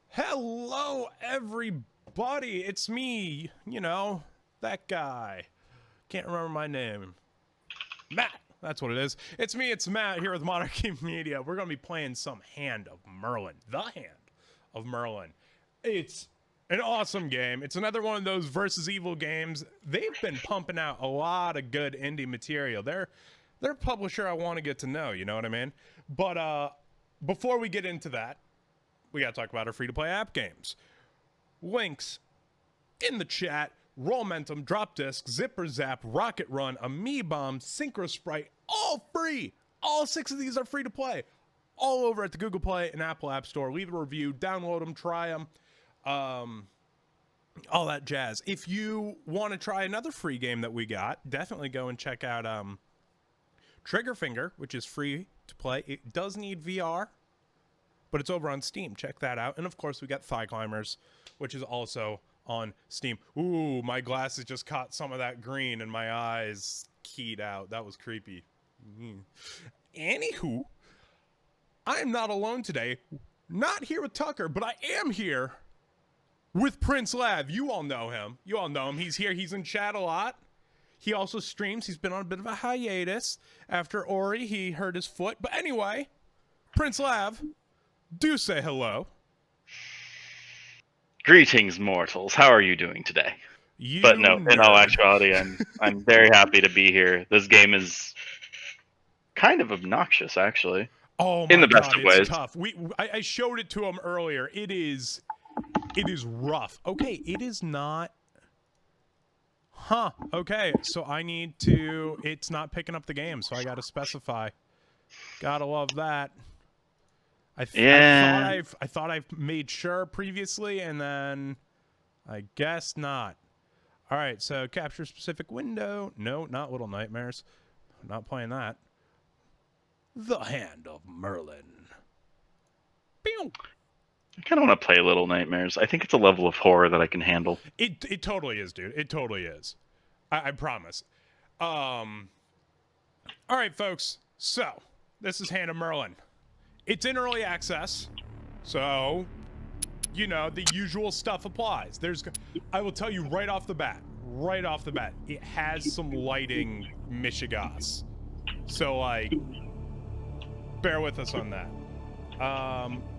Hello, everybody. It's me, you know, that guy. Can't remember my name. Matt. That's what it is. It's me, it's Matt here with Monarchy Media. We're going to be playing some Hand of Merlin. The Hand of Merlin. It's an awesome game. It's another one of those versus evil games. They've been pumping out a lot of good indie material. They're a publisher I want to get to know, you know what I mean? But before we get into that, we got to talk about our free-to-play app games. Links in the chat. Rollmentum, Drop Disc, Zipper Zap, Rocket Run, Amiibomb, Synchro Sprite, all free. All 6 of these are free to play. All over at the Google Play and Apple App Store. Leave a review, download them, try them, all that jazz. If you want to try another free game that we got, definitely go and check out Triggerfinger, which is free to play. It does need VR, but it's over on Steam. Check that out. And of course, we got Thigh Climbers, which is also on Steam. Ooh, my glasses just caught some of that green and my eyes keyed out. That was creepy. Anywho, I am not alone today. Not here with Tucker, but I am here with Prince Lav. You all know him. You all know him. He's here. He's in chat a lot. He also streams. He's been on a bit of a hiatus after Ori. He hurt his foot. But anyway, Prince Lav, do say hello. Greetings, mortals. How are you doing today? But no, in all actuality, I'm very happy to be here. This game is kind of obnoxious, actually. Oh my in the best God, of ways. It's tough. I showed it to him earlier. It is rough. Okay, it is not. Huh. Okay, so I need to. It's not picking up the game, so I got to specify. Gotta love that. I thought I've made sure previously, and then I guess not. All right, so capture specific window. No, not Little Nightmares. I'm not playing that. The Hand of Merlin. Pew! I kind of want to play Little Nightmares. I think it's a level of horror that I can handle. It totally is, dude. It totally is. I promise. All right, folks. So this is Hand of Merlin. It's in early access, so, you know, the usual stuff applies. I will tell you right off the bat, it has some lighting mishigas. So, like, bear with us on that.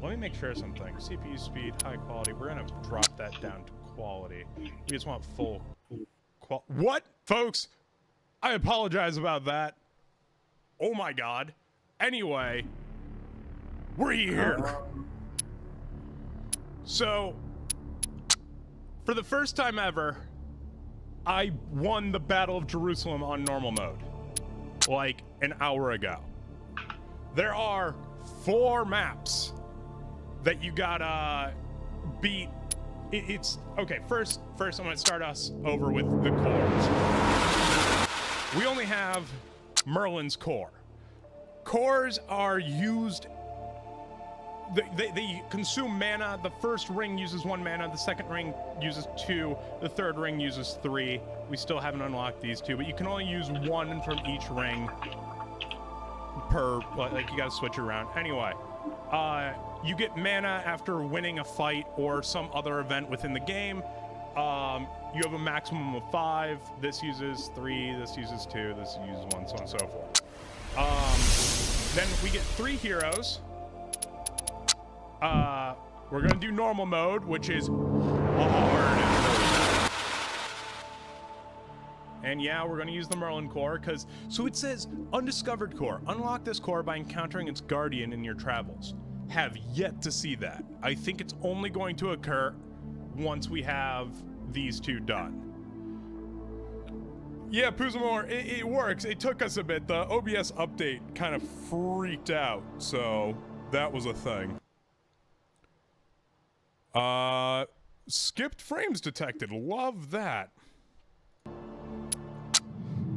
Let me make sure something. CPU speed, high quality. We're going to drop that down to quality. We just want full What? Folks, I apologize about that. Oh, my God. Anyway, we're here. So, for the first time ever, I won the Battle of Jerusalem on normal mode, like an hour ago. There are 4 maps that you gotta beat. It's okay. First, I'm gonna start us over with the cores. We only have Merlin's core. Cores are used. They consume mana. The first ring uses 1 mana. The second ring uses 2. The third ring uses 3. We still haven't unlocked these 2, but you can only use 1 from each ring per, like, you gotta switch it around. Anyway, you get mana after winning a fight or some other event within the game. You have a maximum of 5. This uses 3. This uses 2. This uses 1, so on and so forth. Then we get 3 heroes. We're gonna do normal mode, which is hard. And yeah, we're gonna use the Merlin core, so it says undiscovered core. Unlock this core by encountering its guardian in your travels. Have yet to see that. I think it's only going to occur once we have these 2 done. Yeah, Puzamore, it works. It took us a bit. The OBS update kind of freaked out, so that was a thing. Skipped frames detected. Love that.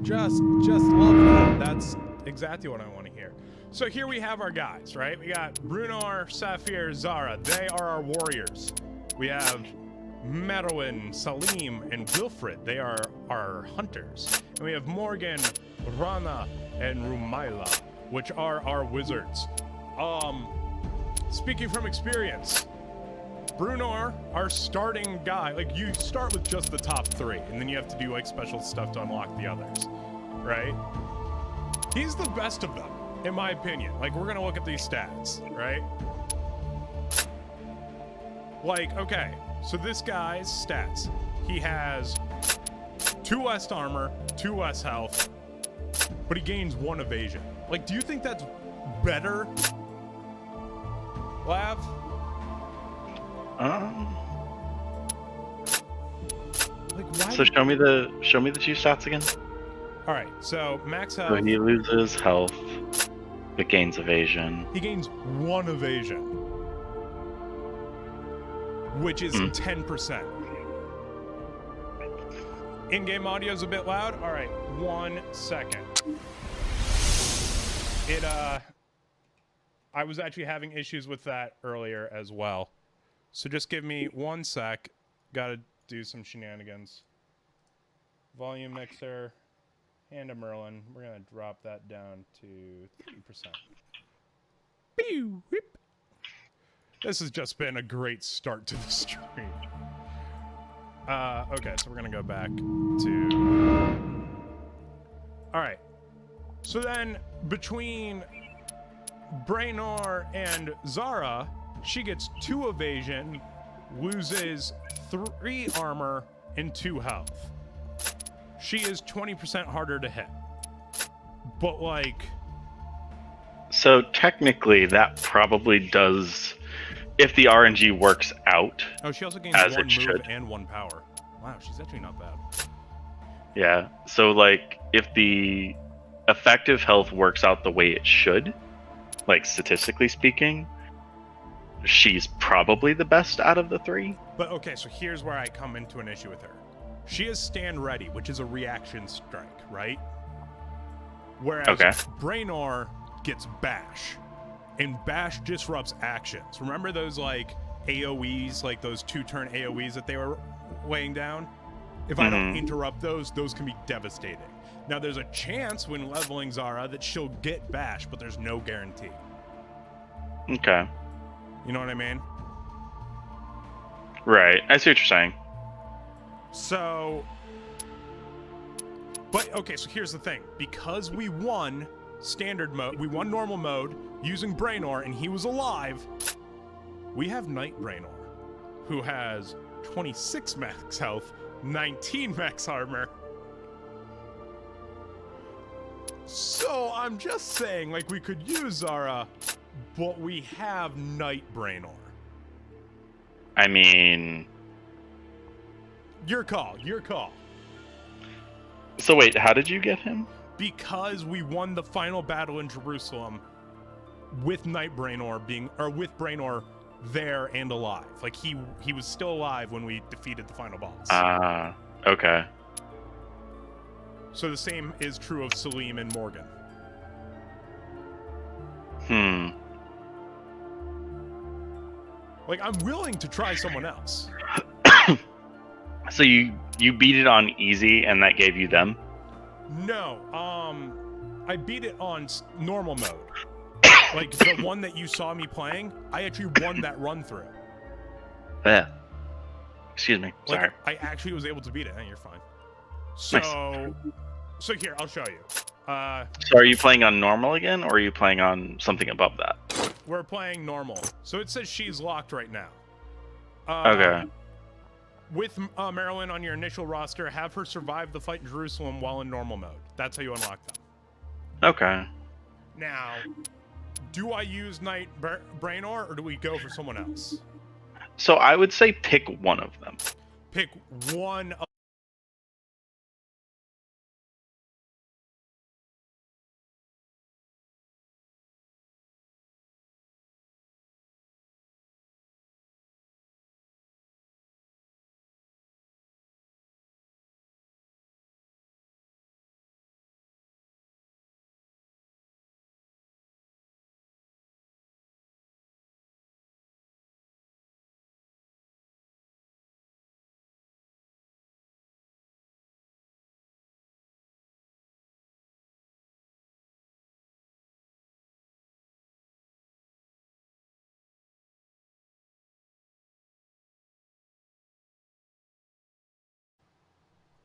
Just love that. That's exactly what I want to hear. So here we have our guys, right? We got Brunar, Saphir, Zara. They are our warriors. We have Merwin, Salim, and Wilfred. They are our hunters. And we have Morgan, Rana, and Rumaila, which are our wizards. speaking from experience, Bruenor, our starting guy, like you start with just the top 3, and then you have to do like special stuff to unlock the others, right? He's the best of them, in my opinion. Like, we're gonna look at these stats, right? Like, okay, so this guy's stats. He has 2 less armor, 2 less health, but he gains 1 evasion. Like, do you think that's better, Lav? Like, why? So show me the 2 stats again. All right, so max health. So he loses health, but gains evasion. He gains 1 evasion, which is 10%. In-game audio is a bit loud. All right, 1 second. I was actually having issues with that earlier as well. So just give me 1 sec. Gotta do some shenanigans. Volume mixer. Hand of Merlin. We're gonna drop that down to 30%. Pew, whip. This has just been a great start to the stream. Okay, so we're gonna go back to... Alright. So then, between Bruenor and Zara, she gets 2 evasion, loses 3 armor, and 2 health. She is 20% harder to hit. But, like... So, technically, that probably does... If the RNG works out, oh, she also gains 1 move and 1 power. Wow, she's actually not bad. Yeah, so, like, if the effective health works out the way it should, like, statistically speaking, she's probably the best out of the 3. But, okay, so here's where I come into an issue with her. She has Stand Ready, which is a reaction strike, right? Whereas Bruenor gets Bash. And Bash disrupts actions. Remember those, like, AoEs, like those 2-turn AoEs that they were laying down? If I don't interrupt those can be devastating. Now, there's a chance when leveling Zara that she'll get Bash, but there's no guarantee. Okay. You know what I mean? Right. I see what you're saying. So... But, okay, so here's the thing. Because we won standard mode, we won normal mode using Bruenor, and he was alive, we have Knight Bruenor, who has 26 max health, 19 max armor. So I'm just saying, like, we could use Zara, but we have Knight Bruenor. I mean... Your call, your call. So wait, how did you get him? Because we won the final battle in Jerusalem with Knight Bruenor with Bruenor there and alive. Like, he was still alive when we defeated the final boss. Okay. So the same is true of Salim and Morgan. Like, I'm willing to try someone else. So you beat it on easy and that gave you them? No, I beat it on normal mode. Like, the one that you saw me playing, I actually won that run through. Yeah. Excuse me. Sorry. Like, I actually was able to beat it. You're fine. So, nice. So here, I'll show you. So are you playing on normal again, or are you playing on something above that? We're playing normal. So it says she's locked right now. Okay. With Marilyn on your initial roster, have her survive the fight in Jerusalem while in normal mode. That's how you unlock them. Okay. Now, do I use Knight Bruenor, or do we go for someone else? So I would say pick one of them. Pick one of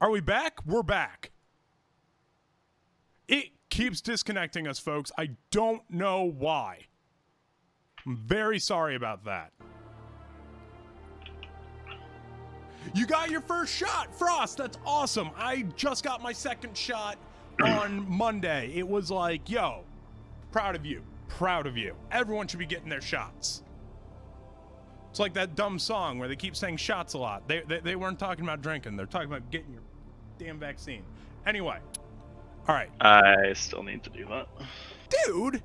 Are we back? We're back. It keeps disconnecting us, folks. I don't know why. I'm very sorry about that. You got your first shot, Frost. That's awesome. I just got my second shot on Monday. It was like, yo, proud of you. Proud of you. Everyone should be getting their shots. It's like that dumb song where they keep saying shots a lot. They weren't talking about drinking. They're talking about getting your damn vaccine. Anyway. All right. I still need to do that. Dude!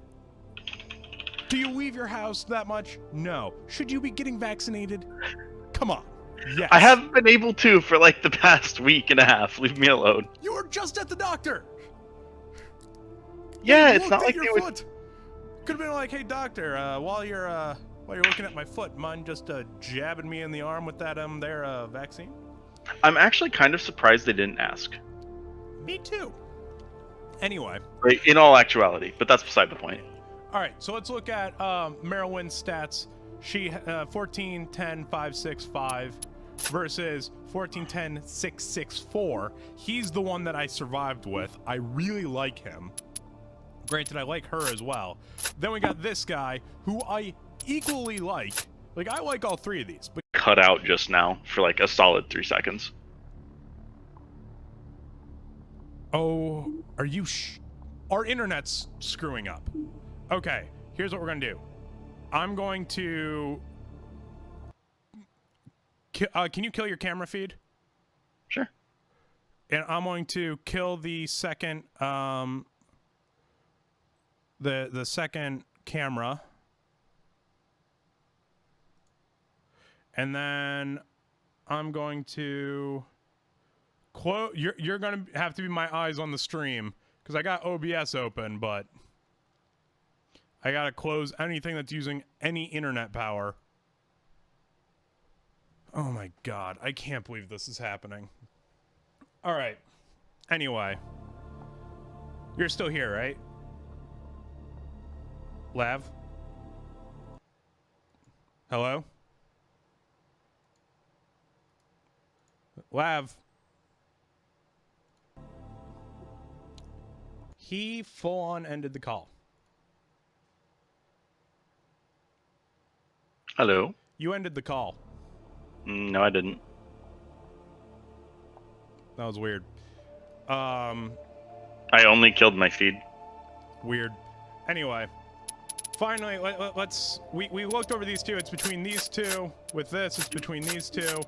Do you leave your house that much? No. Should you be getting vaccinated? Come on. Yes. I haven't been able to for like the past week and a half. Leave me alone. You were just at the doctor. Yeah, They it's not looked like at they your would. foot. Could have been like, hey doctor, while you're looking at my foot, mind just jabbing me in the arm with that vaccine? I'm actually kind of surprised they didn't ask. Me too. Anyway. Like, in all actuality, but that's beside the point. All right, so let's look at Merylwyn's stats. She 14, 10, 5, 6, 5 versus 14, 10, 6, 6, 4. He's the one that I survived with. I really like him. Granted, I like her as well. Then we got this guy who I equally like. Like, I like all three of these. But Cut out just now for like a solid 3 seconds. oh, are you our internet's screwing up. Okay, here's what we're gonna do. I'm going to can you kill your camera feed? Sure. And I'm going to kill the second the second camera. And then I'm going to close. You're going to have to be my eyes on the stream because I got OBS open, but I got to close anything that's using any internet power. Oh my god, I can't believe this is happening. All right. Anyway, you're still here, right? Lav? Hello? Lav. He full-on ended the call. Hello? You ended the call. No, I didn't. That was weird. I only killed my feed. Weird. Anyway, finally, we looked over these two. It's between these two. With this, it's between these two.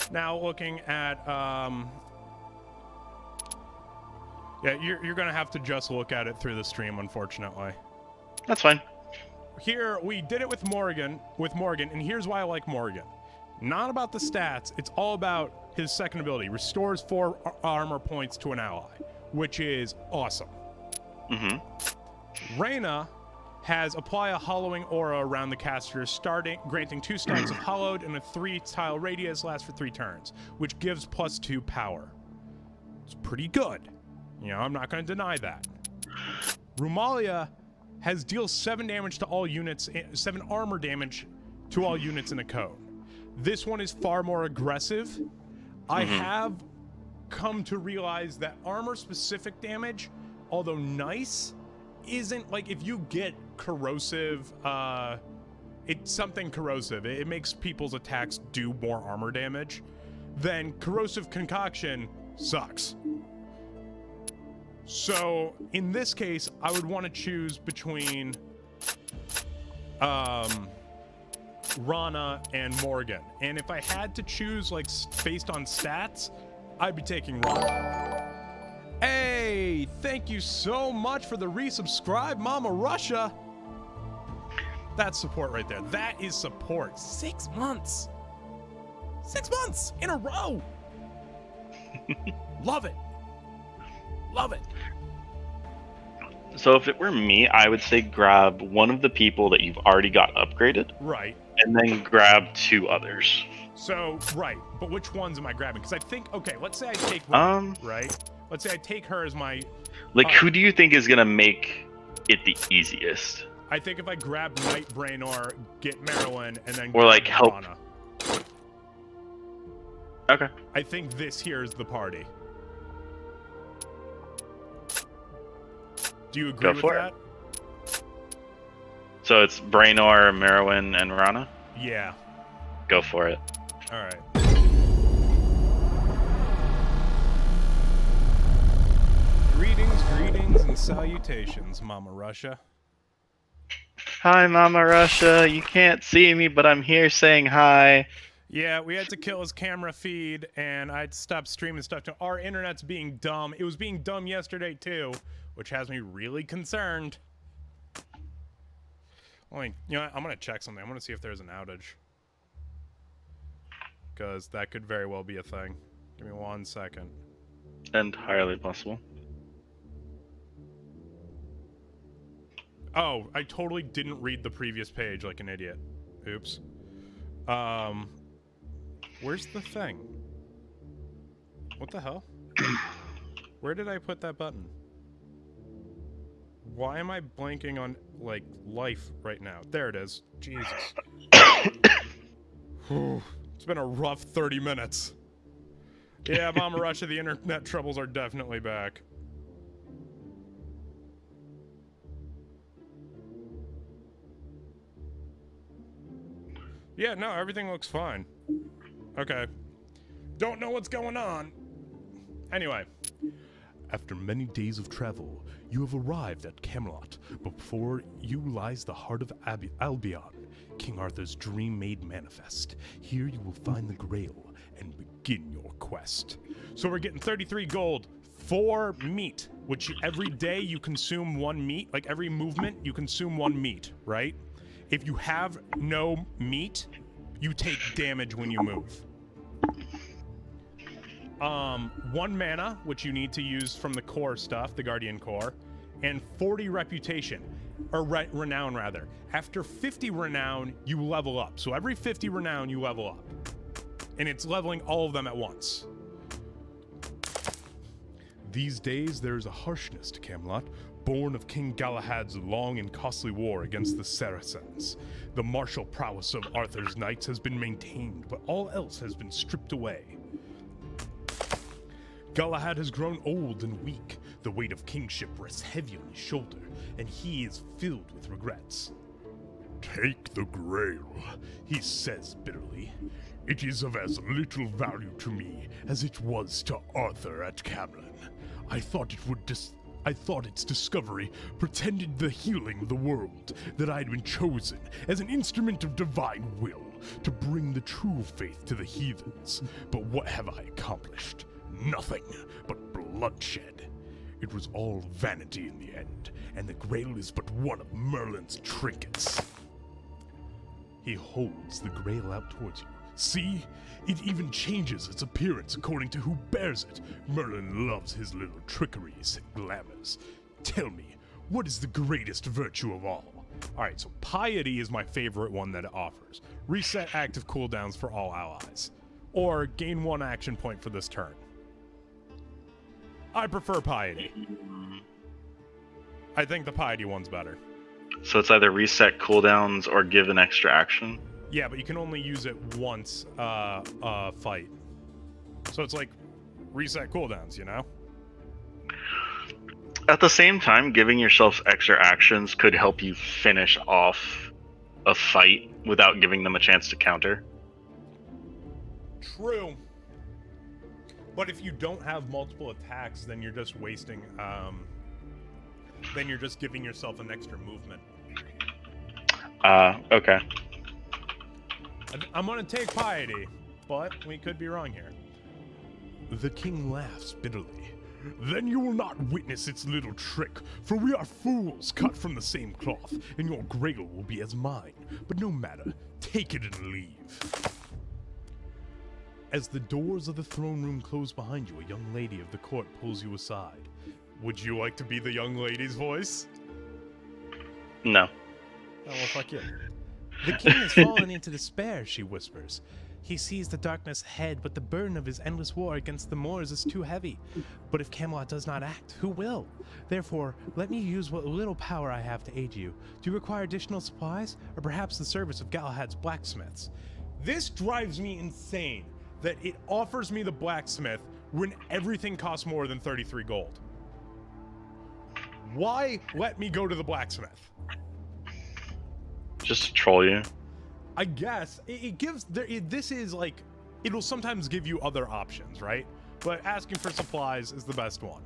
Now looking at yeah, you're gonna have to just look at it through the stream, unfortunately. That's fine. Here we did it with Morgan, and here's why I like Morgan. Not about the stats. It's all about his second ability. Restores 4 armor points to an ally, which is awesome. Mm-hmm. Reyna has apply a hollowing aura around the caster, granting 2 stacks of hollowed and a 3-tile radius, lasts for 3 turns, which gives +2 power. It's pretty good. You know, I'm not going to deny that. Rumalia has deals 7 damage to all units, 7 armor damage to all units in a cone. This one is far more aggressive. I have come to realize that armor-specific damage, although nice, isn't like if you get corrosive, it's something corrosive. It makes people's attacks do more armor damage. Then corrosive concoction sucks. So in this case, I would want to choose between Rana and Morgan. And if I had to choose like based on stats, I'd be taking Rana. Hey, thank you so much for the resubscribe, Mama Russia. That's support right there. That is support. 6 months. 6 months in a row. Love it. Love it. So if it were me, I would say grab one of the people that you've already got upgraded. Right. And then grab 2 others. So, right. But which ones am I grabbing? Because I think, okay, let's say I take one, right? Let's say I take her as my... Like, who do you think is going to make it the easiest? I think if I grab Night Brainor, get Merylwyn, and then or like help. Rana. Okay. I think this here is the party. Do you agree with that? So it's Brainor, Merowyn, and Rana? Yeah. Go for it. Alright. Greetings, and salutations, Mama Russia. Hi, Mama Russia. You can't see me, but I'm here saying hi. Yeah, we had to kill his camera feed, and I'd stopped streaming stuff. Our internet's being dumb. It was being dumb yesterday, too, which has me really concerned. You know what? I'm going to check something. I'm going to see if there's an outage. Because that could very well be a thing. Give me 1 second. Entirely possible. Oh, I totally didn't read the previous page like an idiot. Oops. Where's the thing? What the hell? Where did I put that button? Why am I blanking on, like, life right now? There it is. Jesus. It's been a rough 30 minutes. Yeah, Mama Russia, the internet troubles are definitely back. Yeah, no, everything looks fine. Okay. Don't know what's going on. Anyway. After many days of travel, you have arrived at Camelot, but before you lies the heart of Albion, King Arthur's dream made manifest. Here you will find the Grail and begin your quest. So we're getting 33 gold for meat, which every day you consume 1 meat. Like every movement, you consume 1 meat, right? If you have no meat, you take damage when you move. 1 mana, which you need to use from the core stuff, the Guardian Core, and 40 reputation, or renown rather. After 50 renown, you level up. So every 50 renown, you level up. And it's leveling all of them at once. These days, there is a harshness to Camelot, born of King Galahad's long and costly war against the Saracens. The martial prowess of Arthur's knights has been maintained, but all else has been stripped away. Galahad has grown old and weak. The weight of kingship rests heavy on his shoulder, and he is filled with regrets. "Take the Grail," he says bitterly. "It is of as little value to me as it was to Arthur at Camlin. I thought its discovery pretended the healing of the world, that I had been chosen as an instrument of divine will to bring the true faith to the heathens. But what have I accomplished? Nothing but bloodshed. It was all vanity in the end, and the Grail is but one of Merlin's trinkets." He holds the Grail out towards you. "See? It even changes its appearance according to who bears it. Merlin loves his little trickeries and glamours. Tell me, what is the greatest virtue of all?" Alright, so Piety is my favorite one that it offers. Reset active cooldowns for all allies. Or gain 1 action point for this turn. I prefer Piety. I think the Piety one's better. So it's either reset cooldowns or give an extra action? Yeah, but you can only use it once fight. So it's like reset cooldowns, you know? At the same time, giving yourself extra actions could help you finish off a fight without giving them a chance to counter. True. But if you don't have multiple attacks, then you're just wasting, then you're just giving yourself an extra movement. Okay. I'm gonna take Piety, but we could be wrong here. The king laughs bitterly. "Then you will not witness its little trick, for we are fools cut from the same cloth, and your Grail will be as mine. But no matter, take it and leave." As the doors of the throne room close behind you, a young lady of the court pulls you aside. Would you like to be the young lady's voice? No. Oh, well, fuck you. "The king has fallen into despair," she whispers. "He sees the darkness ahead, but the burden of his endless war against the Moors is too heavy. But if Camelot does not act, who will? Therefore, let me use what little power I have to aid you. Do you require additional supplies, or perhaps the service of Galahad's blacksmiths?" This drives me insane, that it offers me the blacksmith when everything costs more than 33 gold. Why let me go to the blacksmith? Just to troll you. I guess it gives this is like it'll sometimes give you other options, right? But asking for supplies is the best one.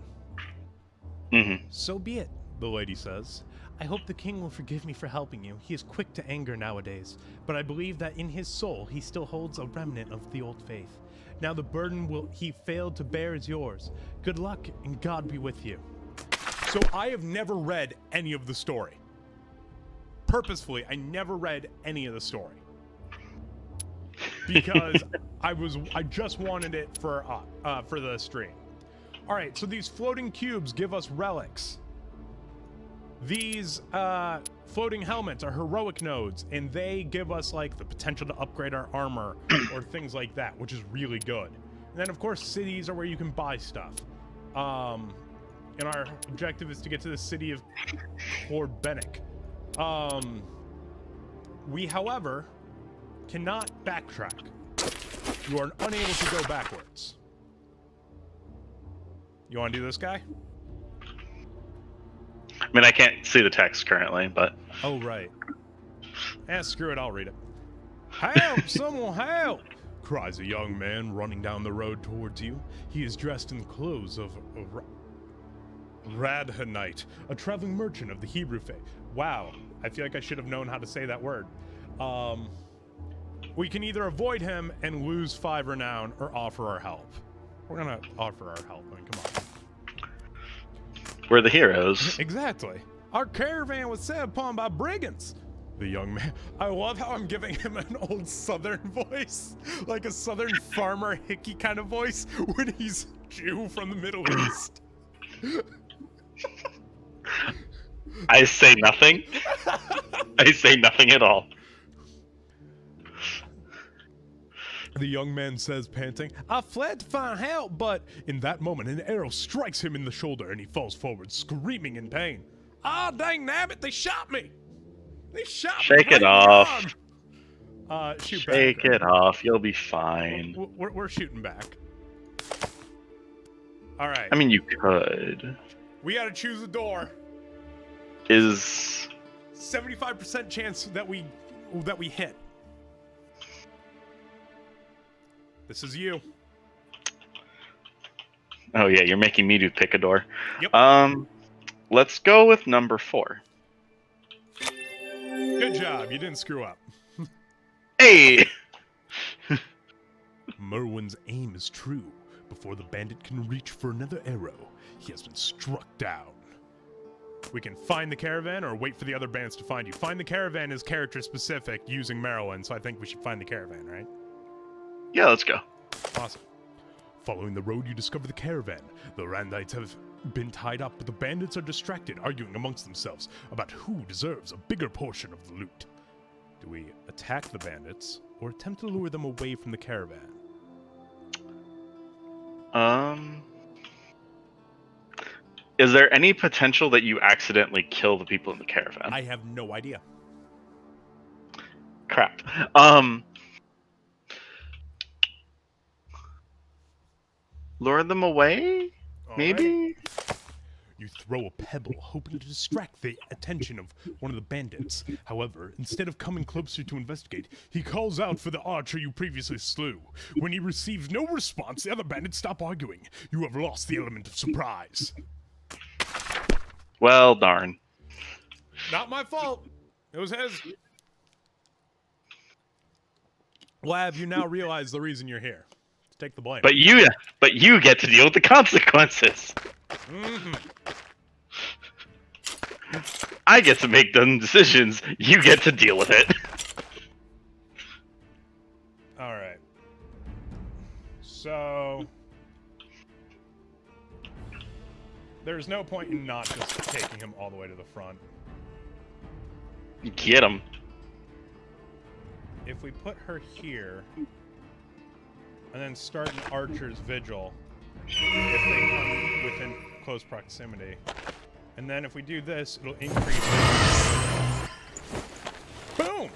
Mm-hmm. So be it, the lady says. I hope the king will forgive me for helping you. He is quick to anger nowadays, but I believe that in his soul he still holds a remnant of the old faith. Now the burden he failed to bear is yours. Good luck, and God be with you. So I have never read any of the story. Purposefully, I never read any of the story. Because I just wanted it for the stream. All right, so these floating cubes give us relics. These floating helmets are heroic nodes, and they give us like the potential to upgrade our armor or things like that, which is really good. And then of course cities are where you can buy stuff. And our objective is to get to the city of Korbenik. We, however, cannot backtrack. You are unable to go backwards. You want to do this guy? I mean, I can't see the text currently, but... Oh, right. Screw it, I'll read it. Help! Someone help! Cries a young man running down the road towards you. He is dressed in the clothes of a Radhanite, a traveling merchant of the Hebrew faith. Wow, I feel like I should have known how to say that word. We can either avoid him and lose 5 renown or offer our help. We're gonna offer our help. I mean, come on. We're the heroes. Exactly. Our caravan was set upon by brigands. The young man. I love how I'm giving him an old southern voice. Like a southern farmer hickey kind of voice when he's Jew from the Middle East. I say nothing. I say nothing at all. The young man says, panting, I fled to find help, but in that moment, an arrow strikes him in the shoulder and he falls forward, screaming in pain. Ah, dang nabbit, they shot me! They shot me! Shake it off. Shoot back. Shake it off, you'll be fine. We're shooting back. Alright. I mean, you could. We gotta choose a door. Is... 75% chance that we hit. This is you. Oh yeah, you're making me pick a door. Yep. Let's go with number 4. Good job, you didn't screw up. Hey! Merwin's aim is true. Before the bandit can reach for another arrow, he has been struck down. We can find the caravan or wait for the other bandits to find you. Find the caravan is character specific using Merlin, so I think we should find the caravan, right? Yeah, let's go. Awesome. Following the road, you discover the caravan. The Randites have been tied up, but the bandits are distracted, arguing amongst themselves about who deserves a bigger portion of the loot. Do we attack the bandits or attempt to lure them away from the caravan? Is there any potential that you accidentally kill the people in the caravan? I have no idea. Crap. Lure them away? Maybe? Right. You throw a pebble, hoping to distract the attention of one of the bandits. However, instead of coming closer to investigate, he calls out for the archer you previously slew. When he receives no response, the other bandits stop arguing. You have lost the element of surprise. Well, darn. Not my fault. It was his. Lav, you now realize the reason you're here. Take the blame. But you get to deal with the consequences. Mm-hmm. I get to make dumb decisions. You get to deal with it. All right. So there's no point in not just taking him all the way to the front. Get him. If we put her here and then start an archer's vigil if they come within close proximity. And then if we do this, it'll increase. Boom!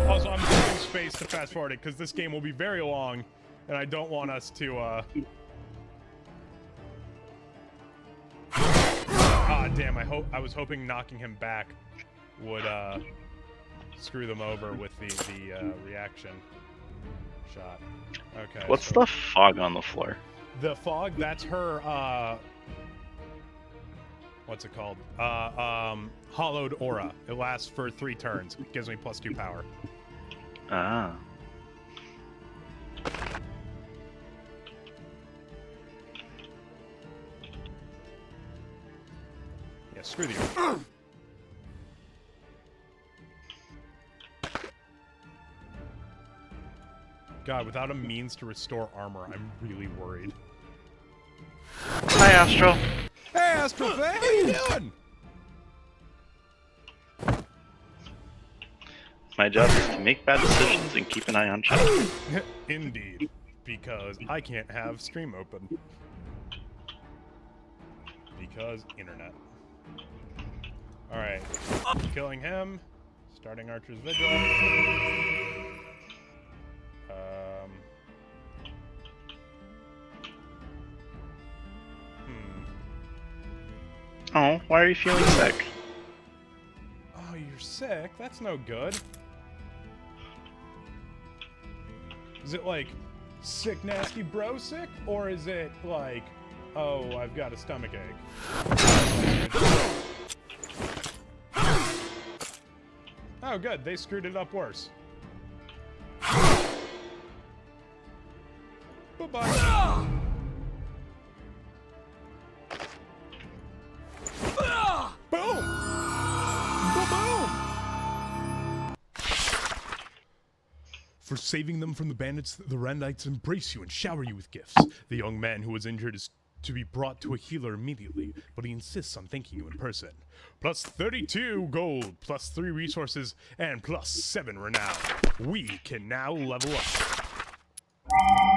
Also, I'm using space to fast forward it because this game will be very long and I don't want us to Damn, I was hoping knocking him back would screw them over with the reaction shot. Okay. What's so the fog on the floor? the fog? That's her. What's it called? Hollowed aura. It lasts for 3 turns. It gives me +2 power. Ah. Yeah, screw the. God, without a means to restore armor, I'm really worried. Hi, Astral. Hey, Astral, how you doing? My job is to make bad decisions and keep an eye on chat. Indeed, because I can't have stream open. Because internet. Alright, killing him, starting Archer's Vigil. Oh, why are you feeling sick? Oh, you're sick? That's no good. Is it like sick, nasty bro sick? Or is it like, oh, I've got a stomach ache? Oh, good. They screwed it up worse. Bye-bye. Boom! Boom! For saving them from the bandits, the Randites embrace you and shower you with gifts. The young man who was injured is to be brought to a healer immediately, but he insists on thanking you in person. Plus 32 gold, plus 3 resources, and plus 7 renown. We can now level up.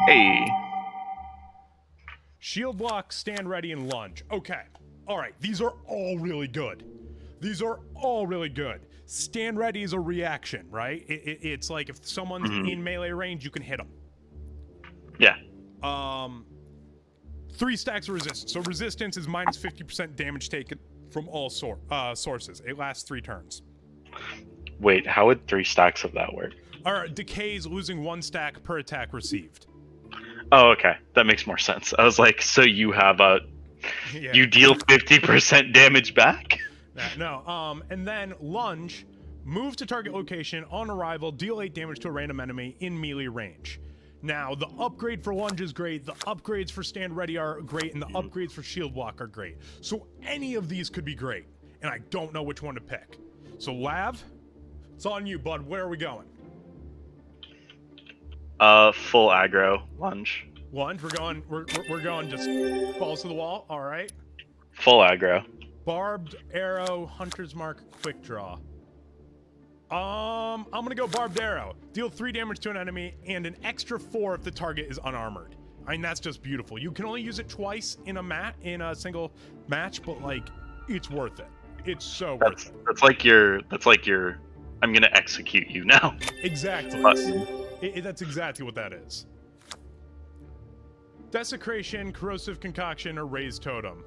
Hey. Shield block, stand ready, and lunge. Okay. Alright, these are all really good. These are all really good. Stand ready is a reaction, right? It's like if someone's in melee range, you can hit them. Yeah. 3 stacks of resistance. So resistance is minus 50% damage taken from all sources. It lasts 3 turns. Wait, how would 3 stacks of that work? Decays losing 1 stack per attack received. Oh, okay. That makes more sense. I was like, so you have a... Yeah. You deal 50% damage back? No, and then lunge, move to target location, on arrival, deal 8 damage to a random enemy in melee range. Now, the upgrade for lunge is great, the upgrades for stand ready are great, and the upgrades for shield block are great. So any of these could be great, and I don't know which one to pick. So Lav, it's on you, bud. Where are we going? Full aggro, lunge. Lunge, we're going just balls to the wall, alright. Full aggro. Barbed arrow, hunter's mark, quick draw. I'm gonna go barbed arrow. Deal 3 damage to an enemy and an extra 4 if the target is unarmored. I mean, that's just beautiful. You can only use it twice in a single match, but like, it's worth it. It's so worth it. That's like your. I'm gonna execute you now. Exactly. That's exactly what that is. Desecration, corrosive concoction, or raised totem.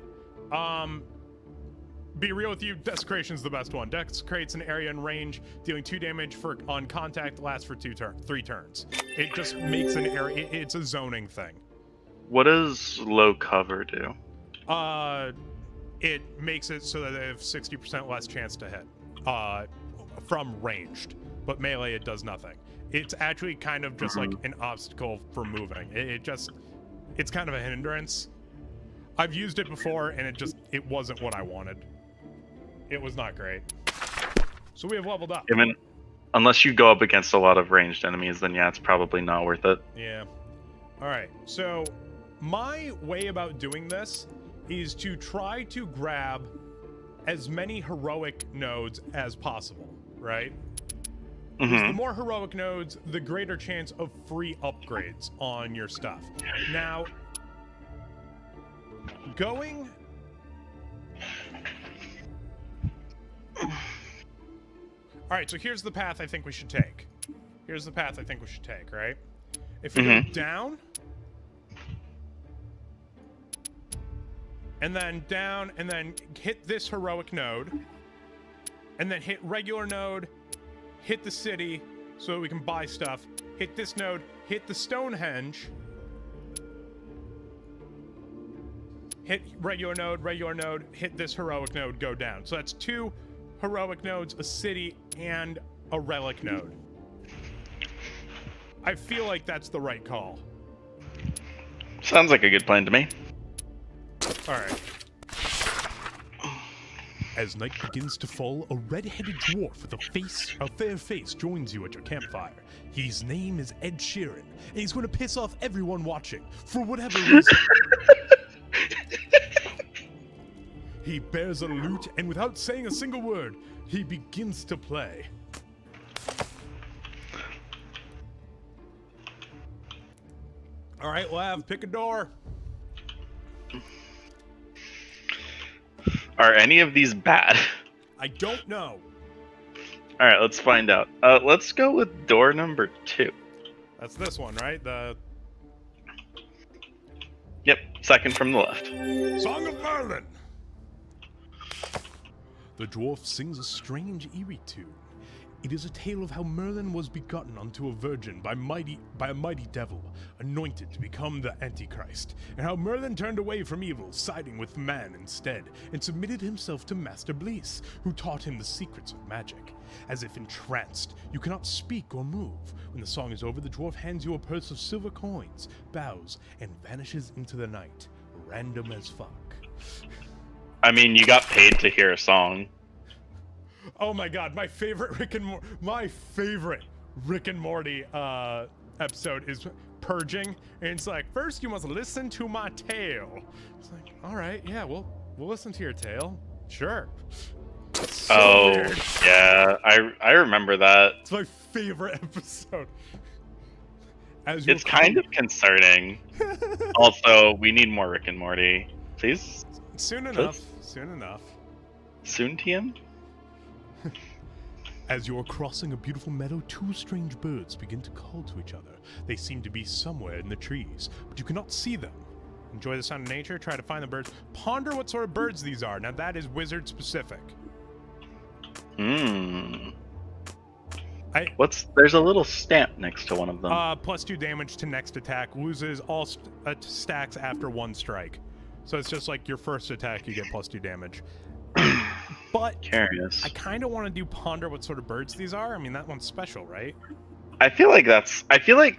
Be real with you, Desecration's the best one. Desecrates an area in range, dealing 2 damage on contact, lasts for 3 turns. It just makes an area, it's a zoning thing. What does low cover do? It makes it so that they have 60% less chance to hit, from ranged. But melee, it does nothing. It's actually kind of just like an obstacle for moving. It's kind of a hindrance. I've used it before, and it wasn't what I wanted. It was not great. So we have leveled up. I mean, unless you go up against a lot of ranged enemies, then yeah, it's probably not worth it. Yeah. Alright, so my way about doing this is to try to grab as many heroic nodes as possible, right? The more heroic nodes, the greater chance of free upgrades on your stuff. Now, going... Alright, so here's the path I think we should take. Right? If we go down... and then down, and then hit this heroic node, and then hit regular node, hit the city so that we can buy stuff, hit this node, hit the Stonehenge, hit regular node, hit this heroic node, go down. So that's 2 heroic nodes, a city, and a relic node. I feel like that's the right call. Sounds like a good plan to me. Alright. As night begins to fall, a red-headed dwarf with a fair face joins you at your campfire. His name is Ed Sheeran, and he's going to piss off everyone watching, for whatever reason. He bears a lute, and without saying a single word, he begins to play. Alright, Lav, pick a door. Are any of these bad? I don't know. Alright, let's find out. Let's go with door number 2. That's this one, right? Yep, second from the left. Song of Merlin! The dwarf sings a strange, eerie tune. It is a tale of how Merlin was begotten unto a virgin by a mighty devil, anointed to become the Antichrist, and how Merlin turned away from evil, siding with man instead, and submitted himself to Master Blease, who taught him the secrets of magic. As if entranced, you cannot speak or move. When the song is over, the dwarf hands you a purse of silver coins, bows, and vanishes into the night. Random as fuck. I mean, you got paid to hear a song. Oh my god, my favorite Rick and Morty episode is Purging, and it's like, first you must listen to my tale. It's like, all right, yeah, we'll listen to your tale, sure. So weird. Yeah, I remember that. It's my favorite episode. It's kind of concerning. Also, we need more Rick and Morty, please. Soon enough. Soon enough. Soon, TM. As you're crossing a beautiful meadow, 2 strange birds begin to call to each other. They seem to be somewhere in the trees, but you cannot see them. Enjoy the sound of nature, try to find the birds. Ponder what sort of birds these are. Now that is wizard specific. There's a little stamp next to one of them. +2 damage to next attack. Loses all stacks after 1 strike. So it's just like your first attack, you get +2 damage. But Curious. I kind of want to do ponder what sort of birds these are. I mean, that one's special, right? I feel like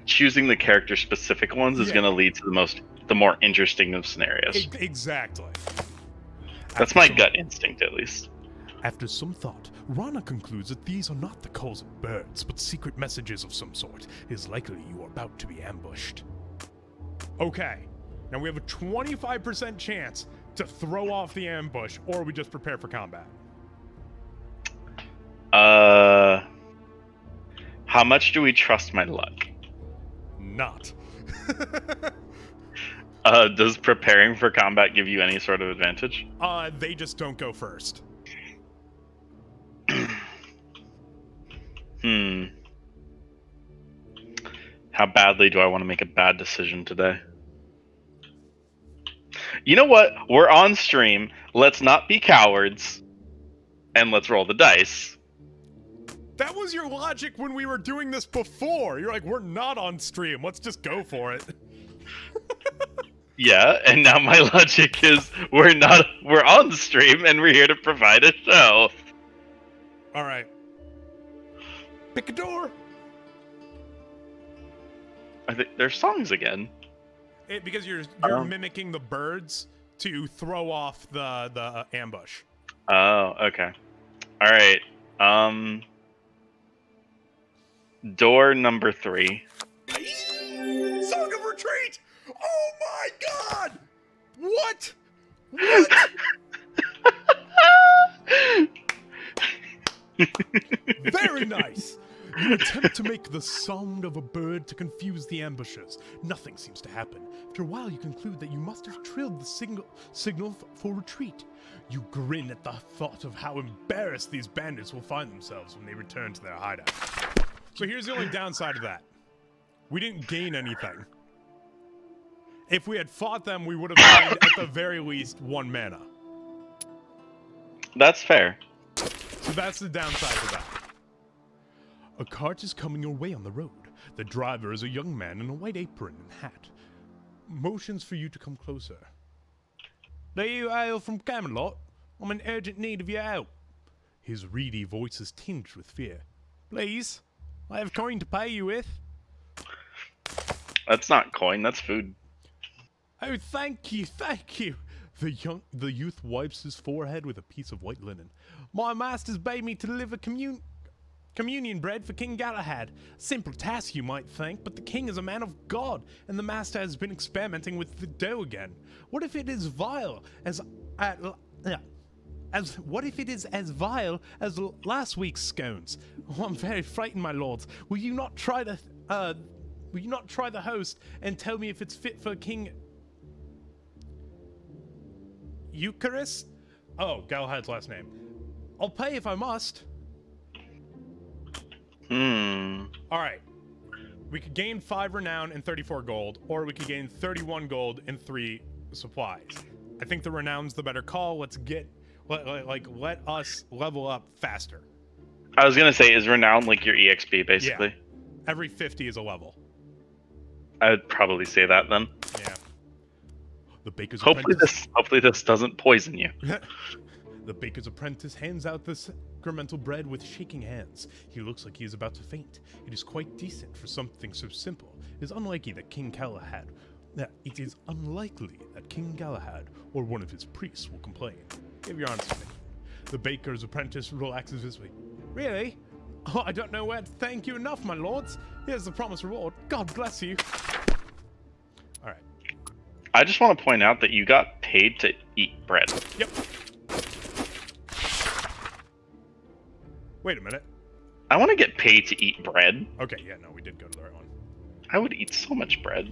choosing the character specific ones is going to lead to the more interesting of scenarios. Exactly. That's my gut instinct, at least. After some thought, Rana concludes that these are not the calls of birds, but secret messages of some sort. It is likely you are about to be ambushed. Okay, now we have a 25% chance to throw off the ambush, or we just prepare for combat. How much do we trust my luck? Not. Does preparing for combat give you any sort of advantage? They just don't go first. How badly do I want to make a bad decision today? You know what? We're on stream. Let's not be cowards. And let's roll the dice. That was your logic when we were doing this before. You're like, we're not on stream. Let's just go for it. Yeah, and now my logic is we're on stream and we're here to provide a show. All right. Pick a door. I think there's songs again. Because you're mimicking the birds to throw off the ambush. Oh, okay. All right. Door number 3. Song of Retreat! Oh my god! What? What? Very nice! You attempt to make the sound of a bird to confuse the ambushers. Nothing seems to happen. After a while, you conclude that you must have trilled the signal for retreat. You grin at the thought of how embarrassed these bandits will find themselves when they return to their hideout. So here's the only downside of that. We didn't gain anything. If we had fought them, we would have gained at the very least 1 mana. That's fair. So that's the downside to that. A cart is coming your way on the road. The driver is a young man in a white apron and hat. Motions for you to come closer. Do you hail from Camelot? I'm in urgent need of your help. His reedy voice is tinged with fear. Please, I have coin to pay you with. That's not coin, that's food. Oh, thank you, thank you. The youth wipes his forehead with a piece of white linen. My masters bade me to deliver communion bread for King Galahad. Simple task, you might think, but the king is a man of God, and the master has been experimenting with the dough again. What if it is vile what if it is as vile as last week's scones? Oh, I'm very frightened, my lords. Will you not try the host and tell me if it's fit for King Eucharist? Oh, Galahad's last name. I'll pay if I must. Alright. We could gain 5 renown and 34 gold, or we could gain 31 gold and 3 supplies. I think the renown's the better call. Let's get, let us level up faster. I was gonna say, is renown like your EXP, basically? Yeah. Every 50 is a level. I would probably say that then. Yeah. The baker's hopefully this doesn't poison you. The baker's apprentice hands out the sacramental bread with shaking hands. He looks like he is about to faint. It is quite decent for something so simple. It is unlikely that King Galahad or one of his priests will complain. Give your honest opinion. The baker's apprentice relaxes visibly. Really? Oh, I don't know where to thank you enough, my lords. Here's the promised reward. God bless you. All right. I just want to point out that you got paid to eat bread. Yep. Wait a minute. I want to get paid to eat bread. Okay, yeah, no, we did go to the right one. I would eat so much bread.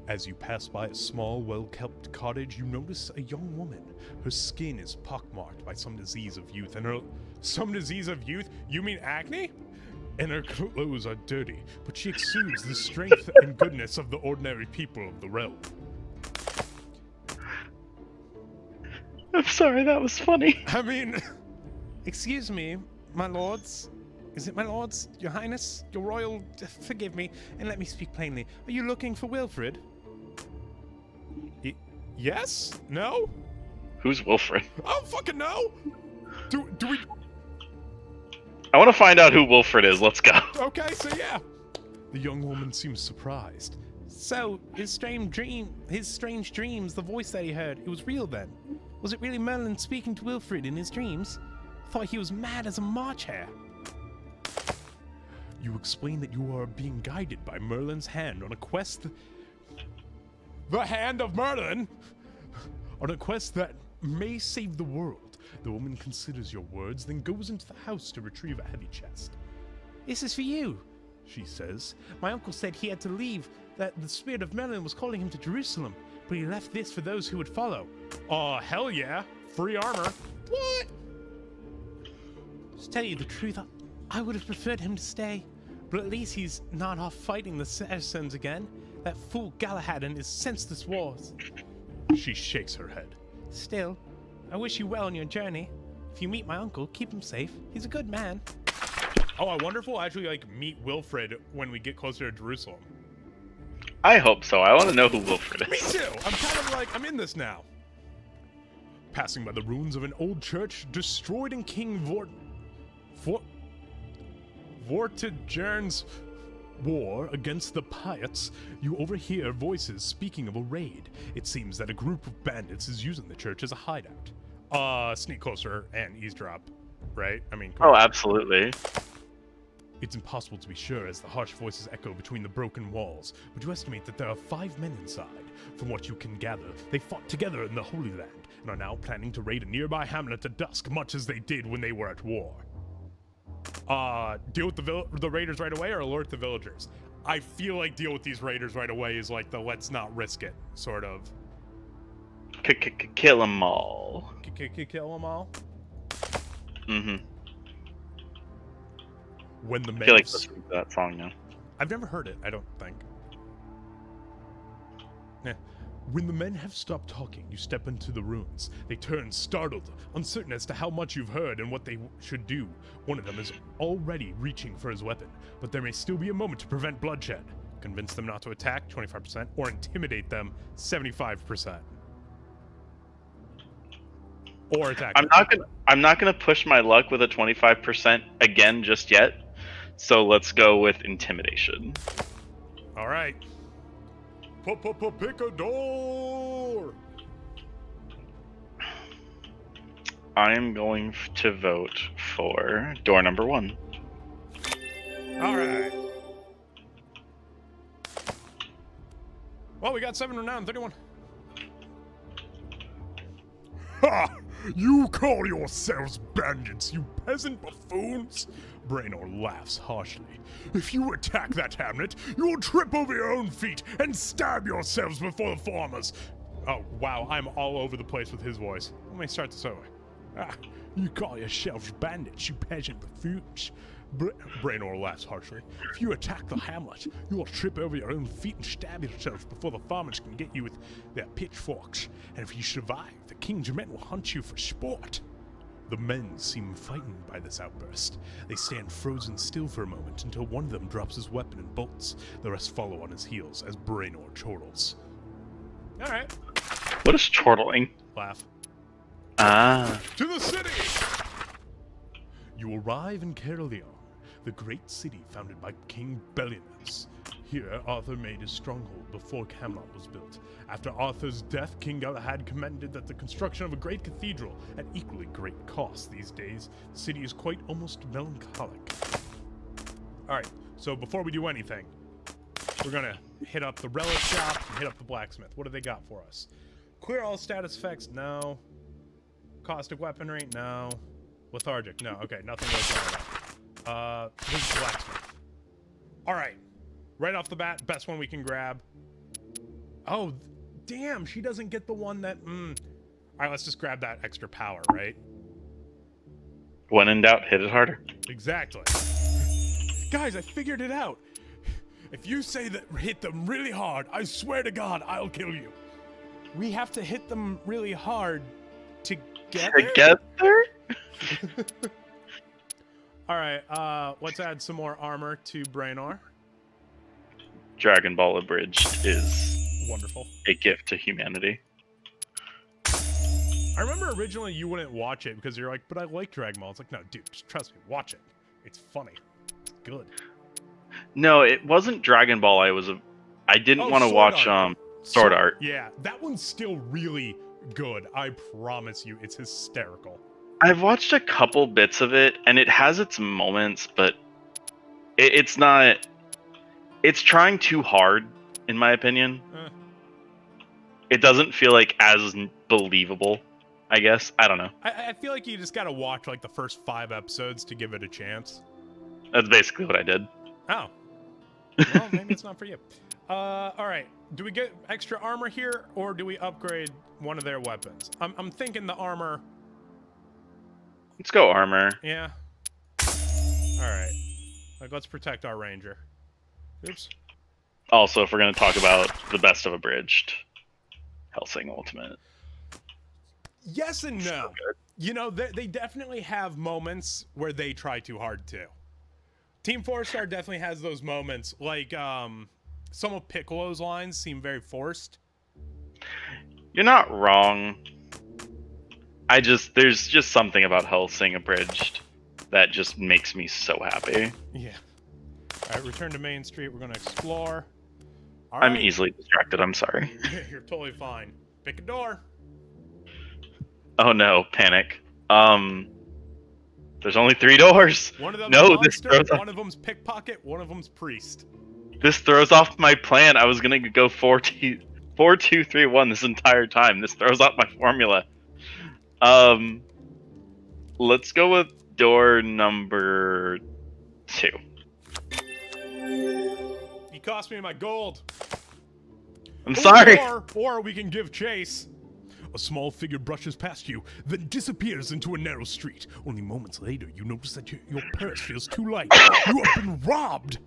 As you pass by a small, well-kept cottage, you notice a young woman. Her skin is pockmarked by some disease of youth, some disease of youth? You mean acne? And her clothes are dirty, but she exudes the strength and goodness of the ordinary people of the realm. I'm sorry, that was funny. I mean, excuse me, my lords. Is it my lords? Your highness? Your royal... Forgive me, and let me speak plainly. Are you looking for Wilfred? Yes? No? Who's Wilfred? I don't fucking know! Do we... I want to find out who Wilfred is. Let's go. Okay, so yeah. The young woman seems surprised. So, his strange dreams, the voice that he heard, it was real then? Was it really Merlin speaking to Wilfred in his dreams? I thought he was mad as a March hare. You explain that you are being guided by Merlin's hand on a quest... The Hand of Merlin? On a quest that may save the world. The woman considers your words, then goes into the house to retrieve a heavy chest. This is for you, she says. My uncle said he had to leave, that the spirit of Merlin was calling him to Jerusalem, but he left this for those who would follow. Oh, hell yeah. Free armor. What? To tell you the truth, I would have preferred him to stay, but at least he's not off fighting the Saracens again. That fool Galahad and his senseless wars. She shakes her head. Still, I wish you well on your journey. If you meet my uncle, keep him safe. He's a good man. Oh, I wonder if we'll actually, meet Wilfred when we get closer to Jerusalem. I hope so. I want to know who Wilfred is. Me too! I'm kind of I'm in this now. Passing by the ruins of an old church destroyed in King Vortigern's war against the Pirates, you overhear voices speaking of a raid. It seems that a group of bandits is using the church as a hideout. Sneak closer and eavesdrop, right? I mean, oh, absolutely. It's impossible to be sure as the harsh voices echo between the broken walls, but you estimate that there are 5 men inside. From what you can gather, they fought together in the Holy Land and are now planning to raid a nearby hamlet at dusk, much as they did when they were at war. Deal with the raiders right away or alert the villagers? I feel like deal with these raiders right away is like the let's not risk it, sort of. Kill them all. Kill them all? Mm-hmm. When the I feel like listening to that song now. I've never heard it, I don't think. When the men have stopped talking, you step into the ruins. They turn startled, uncertain as to how much you've heard and what they should do. One of them is already reaching for his weapon, but there may still be a moment to prevent bloodshed. Convince them not to attack, 25%, or intimidate them, 75%. Or attack them. I'm not gonna push my luck with a 25% again just yet. So let's go with intimidation. All right. Pick a door. I am going to vote for door number 1. All right. Well, we got 7 renown, 31. Ha! You call yourselves bandits, you peasant buffoons? Brainor laughs harshly. If you attack that hamlet, you'll trip over your own feet and stab yourselves before the farmers. Oh, wow, I'm all over the place with his voice. Let me start this over. You call yourselves bandits, you peasant buffoons? Brainor laughs harshly. If you attack the hamlet, you will trip over your own feet and stab yourselves before the farmers can get you with their pitchforks. And if you survive, the king's men will hunt you for sport. The men seem frightened by this outburst. They stand frozen still for a moment until one of them drops his weapon and bolts. The rest follow on his heels as Brainor chortles. All right. What is chortling? Laugh. Ah. To the city! You arrive in Caerleon, the great city founded by King Belinus. Here, Arthur made his stronghold before Camelot was built. After Arthur's death, King Galahad commanded that the construction of a great cathedral at equally great cost. These days, the city is quite almost melancholic. Alright, so before we do anything, we're gonna hit up the relic shop and hit up the blacksmith. What do they got for us? Clear all status effects? No. Caustic weaponry? No. Lethargic? No. Okay, nothing goes wrong with that. This is blacksmith. Alright. Right off the bat, best one we can grab. Oh, damn, she doesn't get the one that... Alright, let's just grab that extra power, right? When in doubt, hit it harder. Exactly. Guys, I figured it out. If you say that hit them really hard, I swear to God, I'll kill you. We have to hit them really hard together? Together? Alright, let's add some more armor to Brainor. Dragon Ball Abridged is wonderful. A gift to humanity. I remember originally you wouldn't watch it because you're like, but I like Dragon Ball. It's like, no, dude, just trust me, watch it. It's funny. It's good. No, it wasn't Dragon Ball. I didn't want to watch Sword Art. Yeah, that one's still really good. I promise you, it's hysterical. I've watched a couple bits of it, and it has its moments, but it's not... It's trying too hard, in my opinion. It doesn't feel like as believable, I guess. I don't know. I feel like you just gotta watch like the first 5 episodes to give it a chance. That's basically what I did. Oh. Well, maybe it's not for you. Alright. Do we get extra armor here, or do we upgrade one of their weapons? I'm thinking the armor... Let's go armor. Yeah. Alright. Like, let's protect our ranger. Oops. Also, if we're going to talk about the best of Abridged, Hellsing Ultimate. Yes and no. You know, they definitely have moments where they try too hard too. Team 4-Star definitely has those moments. Like, some of Piccolo's lines seem very forced. You're not wrong. There's just something about Hellsing Abridged that just makes me so happy. Yeah. Alright, return to Main Street. We're going to explore. All I'm right. easily distracted. I'm sorry. You're totally fine. Pick a door. Oh no, panic. There's only 3 doors. One of them's no, monster, one of them's pickpocket, one of them's priest. This throws off my plan. I was going to go 4-2-3-1 this entire time. This throws off my formula. Let's go with door number 2. You cost me my gold. I'm sorry. Or we can give chase. A small figure brushes past you, then disappears into a narrow street. Only moments later, you notice that your purse feels too light. You have been robbed.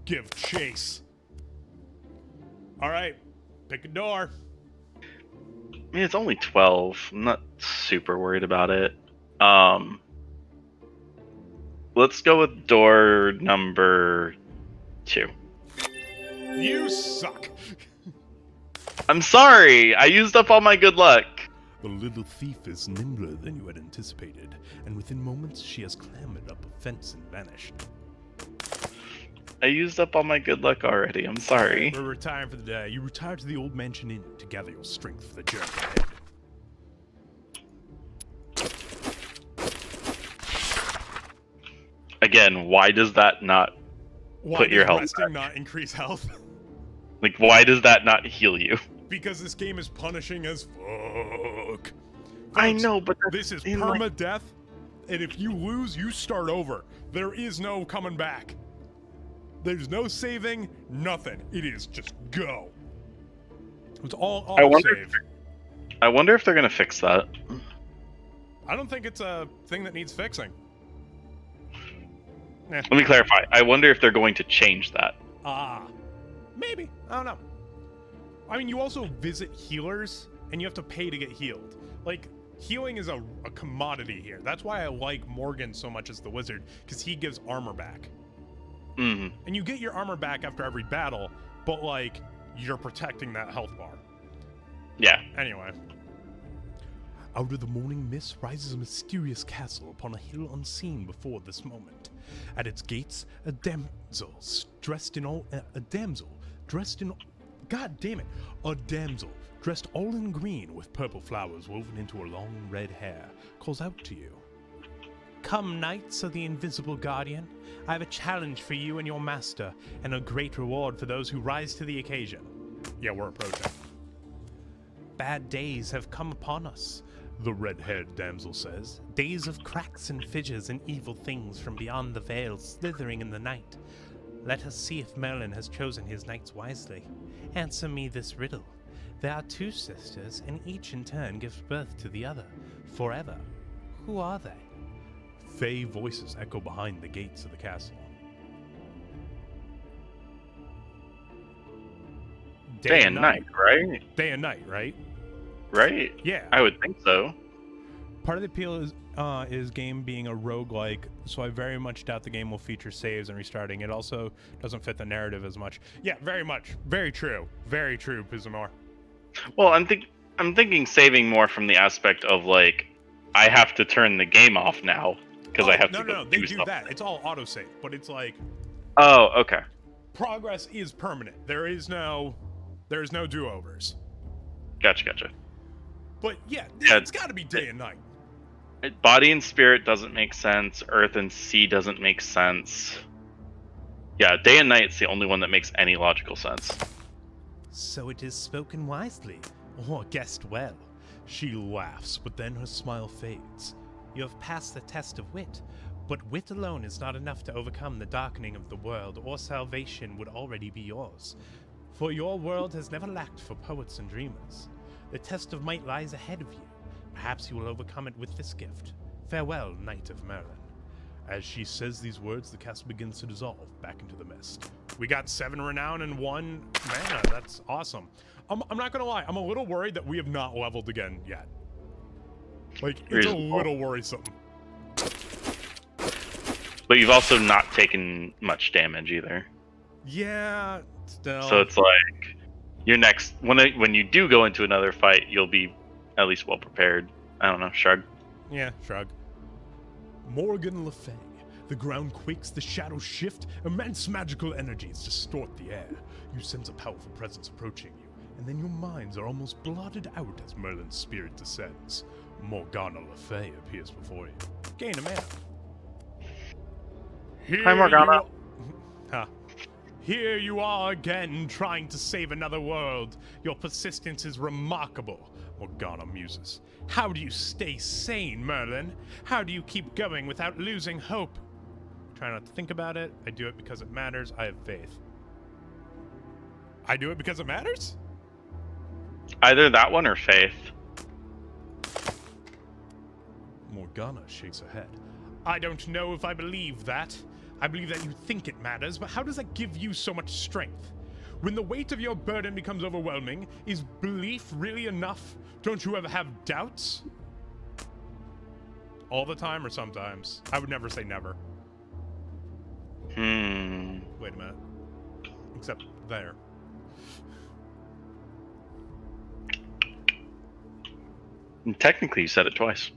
Give chase. All right. Pick a door. I mean, it's only 12. I'm not super worried about it. Let's go with door number 2. You suck. I'm sorry. I used up all my good luck. The little thief is nimbler than you had anticipated, and within moments she has clambered up a fence and vanished. I used up all my good luck already. I'm sorry. We're retiring for the day. You retire to the old mansion inn to gather your strength for the journey ahead. Again, why does that not put your health resting back? not increase health? Like, why does that not heal you? Because this game is punishing as fuck. I Folks, know, but this is in, like- permadeath, and if you lose, you start over. There is no coming back. There's no saving, nothing. It is just go. It's all auto-save. I wonder if they're gonna fix that. I don't think it's a thing that needs fixing. Let me clarify. I wonder if they're going to change that. Maybe. I don't know. I mean, you also visit healers, and you have to pay to get healed. Like, healing is a commodity here. That's why I like Morgan so much as the wizard, because he gives armor back. Mm-hmm. And you get your armor back after every battle, but, like, you're protecting that health bar. Yeah. Anyway. Out of the morning mist rises a mysterious castle upon a hill unseen before this moment. At its gates, a damsel dressed all in green with purple flowers woven into her long red hair, calls out to you. Come, knights of the invisible guardian. I have a challenge for you and your master, and a great reward for those who rise to the occasion. Yeah, we're approaching. Bad days have come upon us, the red-haired damsel says. Days of cracks and fissures and evil things from beyond the veil slithering in the night. Let us see if Merlin has chosen his knights wisely. Answer me this riddle. There are 2 sisters, and each in turn gives birth to the other, forever. Who are they? Fey voices echo behind the gates of the castle. Day and night, right? Day and night, right? Right? Yeah. I would think so. Part of the appeal is game being a roguelike, so I very much doubt the game will feature saves and restarting. It also doesn't fit the narrative as much. Yeah, very much. Very true. Very true, Pizamor. Well, I'm thinking saving more from the aspect of, like, I have to turn the game off now because I have to go No, they do that. It's all autosave, but it's like... Oh, okay. Progress is permanent. There's no do-overs. Gotcha. But yeah, Yeah, it's got to be day and night. Body and spirit doesn't make sense. Earth and sea doesn't make sense. Yeah, day and night's the only one that makes any logical sense. So it is spoken wisely, or guessed well. She laughs, but then her smile fades. You have passed the test of wit, but wit alone is not enough to overcome the darkening of the world, or salvation would already be yours. For your world has never lacked for poets and dreamers. The test of might lies ahead of you. Perhaps you will overcome it with this gift. Farewell, Knight of Merlin. As she says these words, the castle begins to dissolve back into the mist. We got 7 renown and 1 mana. That's awesome. I'm not gonna lie. I'm a little worried that we have not leveled again yet. Like, it's a little worrisome. But you've also not taken much damage either. Yeah, still. So it's like your next when you do go into another fight, you'll be at least well prepared. I don't know, shrug. Yeah, shrug. Morgan Le Fay. The ground quakes, the shadows shift, immense magical energies distort the air. You sense a powerful presence approaching you, and then your minds are almost blotted out as Merlin's spirit descends. Morgana Le Fay appears before you. Gain a mana. Hi, Morgana. Here you are again, trying to save another world. Your persistence is remarkable, Morgana muses. How do you stay sane, Merlin? How do you keep going without losing hope? Try not to think about it. I do it because it matters. I have faith. I do it because it matters? Either that one or faith. Morgana shakes her head. I don't know if I believe that. I believe that you think it matters, but how does that give you so much strength? When the weight of your burden becomes overwhelming, is belief really enough? Don't you ever have doubts? All the time or sometimes? I would never say never. Wait a minute. Except there. And technically, you said it twice.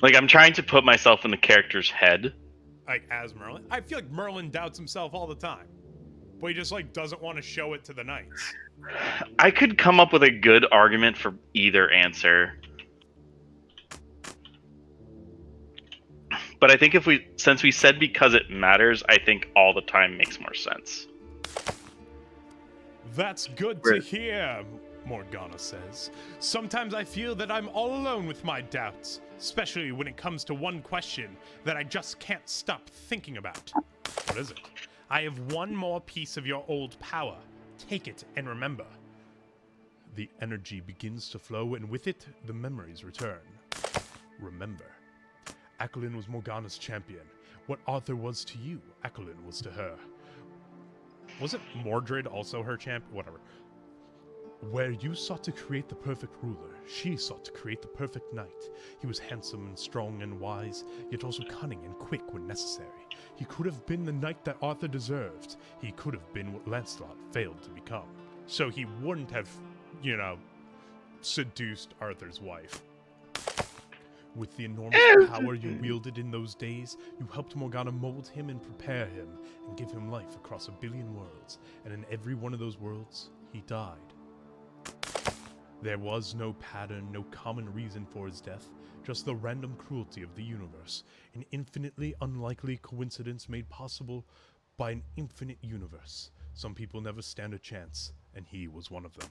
Like, I'm trying to put myself in the character's head. Like, as Merlin? I feel like Merlin doubts himself all the time. But he just, like, doesn't want to show it to the knights. I could come up with a good argument for either answer. But I think since we said because it matters, I think all the time makes more sense. That's good to hear, Morgana says. Sometimes I feel that I'm all alone with my doubts, especially when it comes to one question that I just can't stop thinking about. What is it? I have one more piece of your old power. Take it and remember. The energy begins to flow, and with it, the memories return. Remember. Acolin was Morgana's champion. What Arthur was to you, Acolin was to her. Wasn't Mordred also her champ? Whatever. Where you sought to create the perfect ruler, she sought to create the perfect knight. He was handsome and strong and wise, yet also cunning and quick when necessary. He could have been the knight that Arthur deserved. He could have been what Lancelot failed to become. So he wouldn't have, you know, seduced Arthur's wife. With the enormous power you wielded in those days, you helped Morgana mold him and prepare him, and give him life across 1 billion worlds, and in every one of those worlds, he died. There was no pattern, no common reason for his death, just the random cruelty of the universe, an infinitely unlikely coincidence made possible by an infinite universe. Some people never stand a chance, and he was one of them.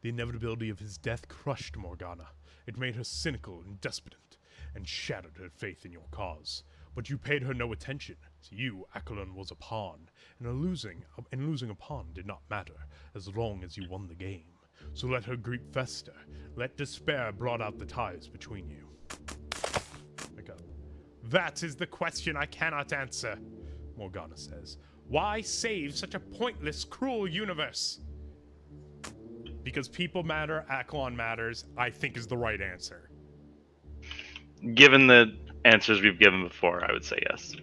The inevitability of his death crushed Morgana. It made her cynical and desperate, and shattered her faith in your cause. But you paid her no attention. To you, Acolin was a pawn, and losing a pawn did not matter, as long as you won the game. So let her grief fester. Let despair blot out the ties between you. Okay. That is the question I cannot answer, Morgana says. Why save such a pointless, cruel universe? Because people matter, Acolin matters, I think is the right answer. Given the answers we've given before, I would say yes.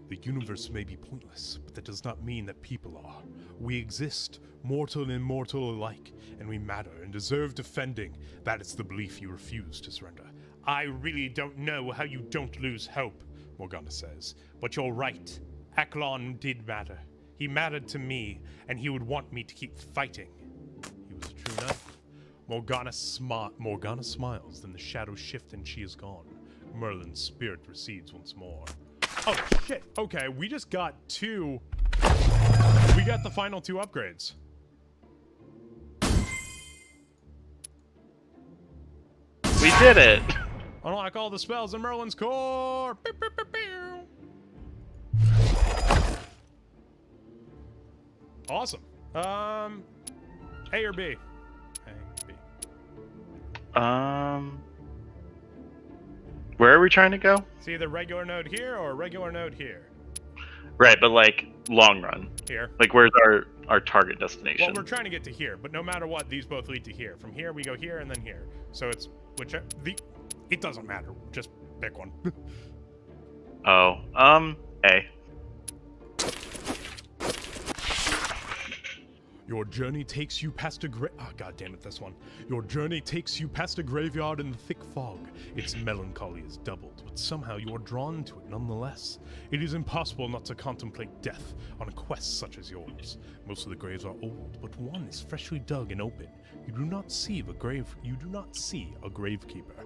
The universe may be pointless, but that does not mean that people are. We exist, mortal and immortal alike, and we matter and deserve defending. That is the belief you refuse to surrender. I really don't know how you don't lose hope, Morgana says. But you're right. Acolin did matter. He mattered to me, and he would want me to keep fighting. He was a true knight. Morgana smiles, then the shadows shift and she is gone. Merlin's spirit recedes once more. Oh, shit. Okay, we just got two. We got the final 2 upgrades. We did it! Unlock all the spells in Merlin's core. Pew, pew, pew, pew. Awesome. A or B? A, B. Where are we trying to go? It's either regular node here or regular node here. Right, but like long run. Here. Like where's our target destination? Well, we're trying to get to here, but no matter what, these both lead to here. From here, we go here and then here. So it's it doesn't matter. Just pick one. Oh, A. Your journey takes you past a God damn it, this one. Your journey takes you past a graveyard in the thick fog. Its melancholy is doubled, but somehow you are drawn to it nonetheless. It is impossible not to contemplate death on a quest such as yours. Most of the graves are old, but one is freshly dug and open. You do not see a gravekeeper.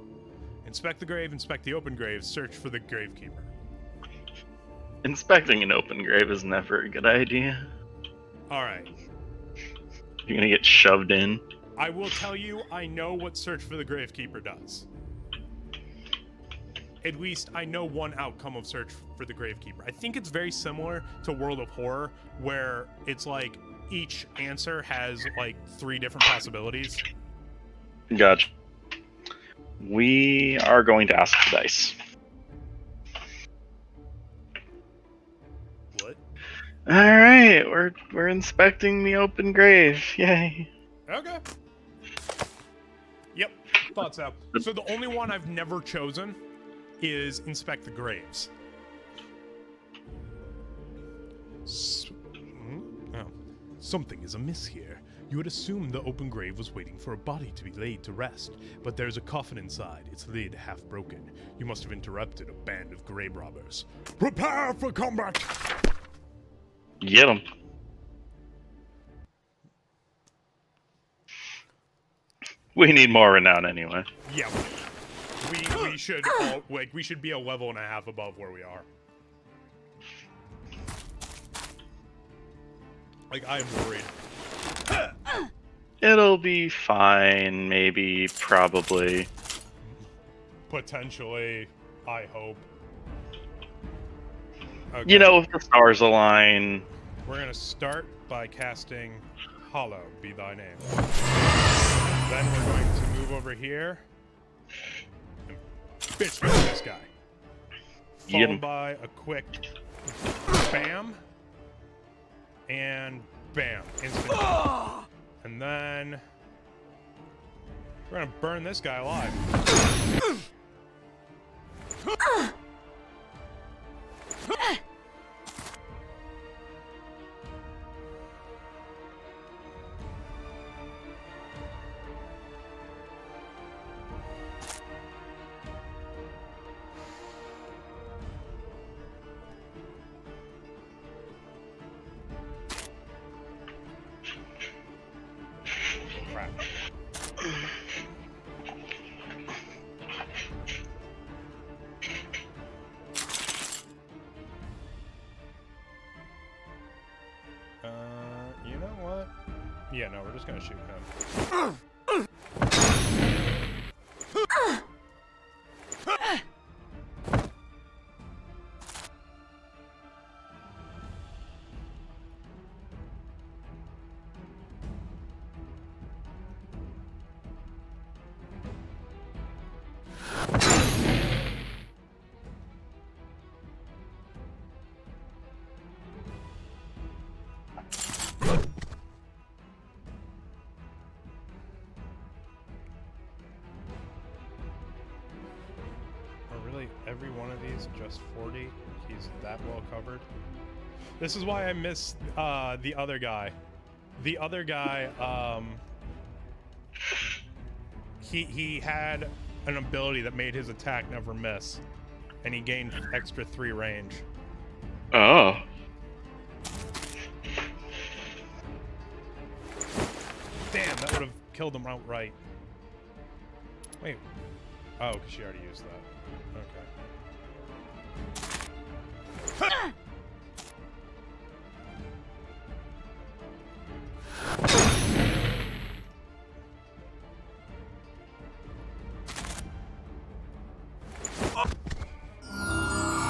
Inspect the grave, inspect the open grave, search for the gravekeeper. Inspecting an open grave is never a good idea. Alright. You're gonna get shoved in. I will tell you, I know what search for the gravekeeper does. At least I know one outcome of search for the gravekeeper. I think it's very similar to World of Horror, where it's like each answer has like 3 different possibilities. Gotcha. We are going to ask the dice. What? All right, we're inspecting the open grave. Yay! Okay. Yep, thought so. So the only one I've never chosen is inspect the graves. Oh. Something is amiss here. You had assumed the open grave was waiting for a body to be laid to rest, but there's a coffin inside, its lid half broken. You must have interrupted a band of grave robbers. Prepare for combat! Get them. We need more renown anyway. Yeah, we should we should be a level and a half above where we are. Like, I'm worried. It'll be fine, maybe, probably. Potentially, I hope. Okay. You know, if the stars align. We're gonna start by casting Hollow, be thy name. Then we're going to move over here and bitch with this guy. Followed by a quick bam and bam, instant. And then we're gonna burn this guy alive. Crap. You know what? Yeah, no, we're just gonna shoot him. Every one of these just 40. He's that well covered. This is why I miss the other guy. The other guy, he had an ability that made his attack never miss, and he gained extra 3 range. Oh. Damn, that would have killed him outright. Wait. Oh, because she already used that. Okay.